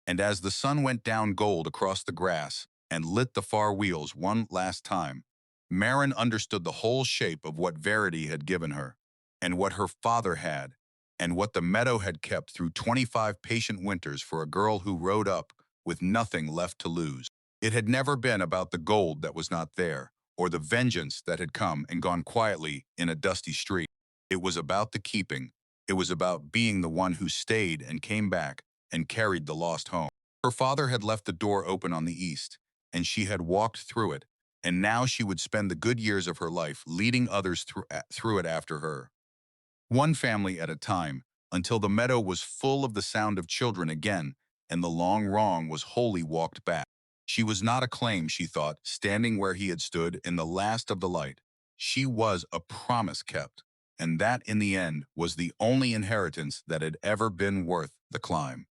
And as the sun went down gold across the grass and lit the far wheels one last time, Maren understood the whole shape of what Verity had given her, and what her father had, and what the meadow had kept through 25 patient winters for a girl who rode up with nothing left to lose. It had never been about the gold that was not there, or the vengeance that had come and gone quietly in a dusty street. It was about the keeping. It was about being the one who stayed and came back and carried the lost home. Her father had left the door open on the east, and she had walked through it, and now she would spend the good years of her life leading others through it after her, one family at a time, until the meadow was full of the sound of children again, and the long wrong was wholly walked back. She was not a claim, she thought, standing where he had stood in the last of the light. She was a promise kept, and that in the end was the only inheritance that had ever been worth the climb.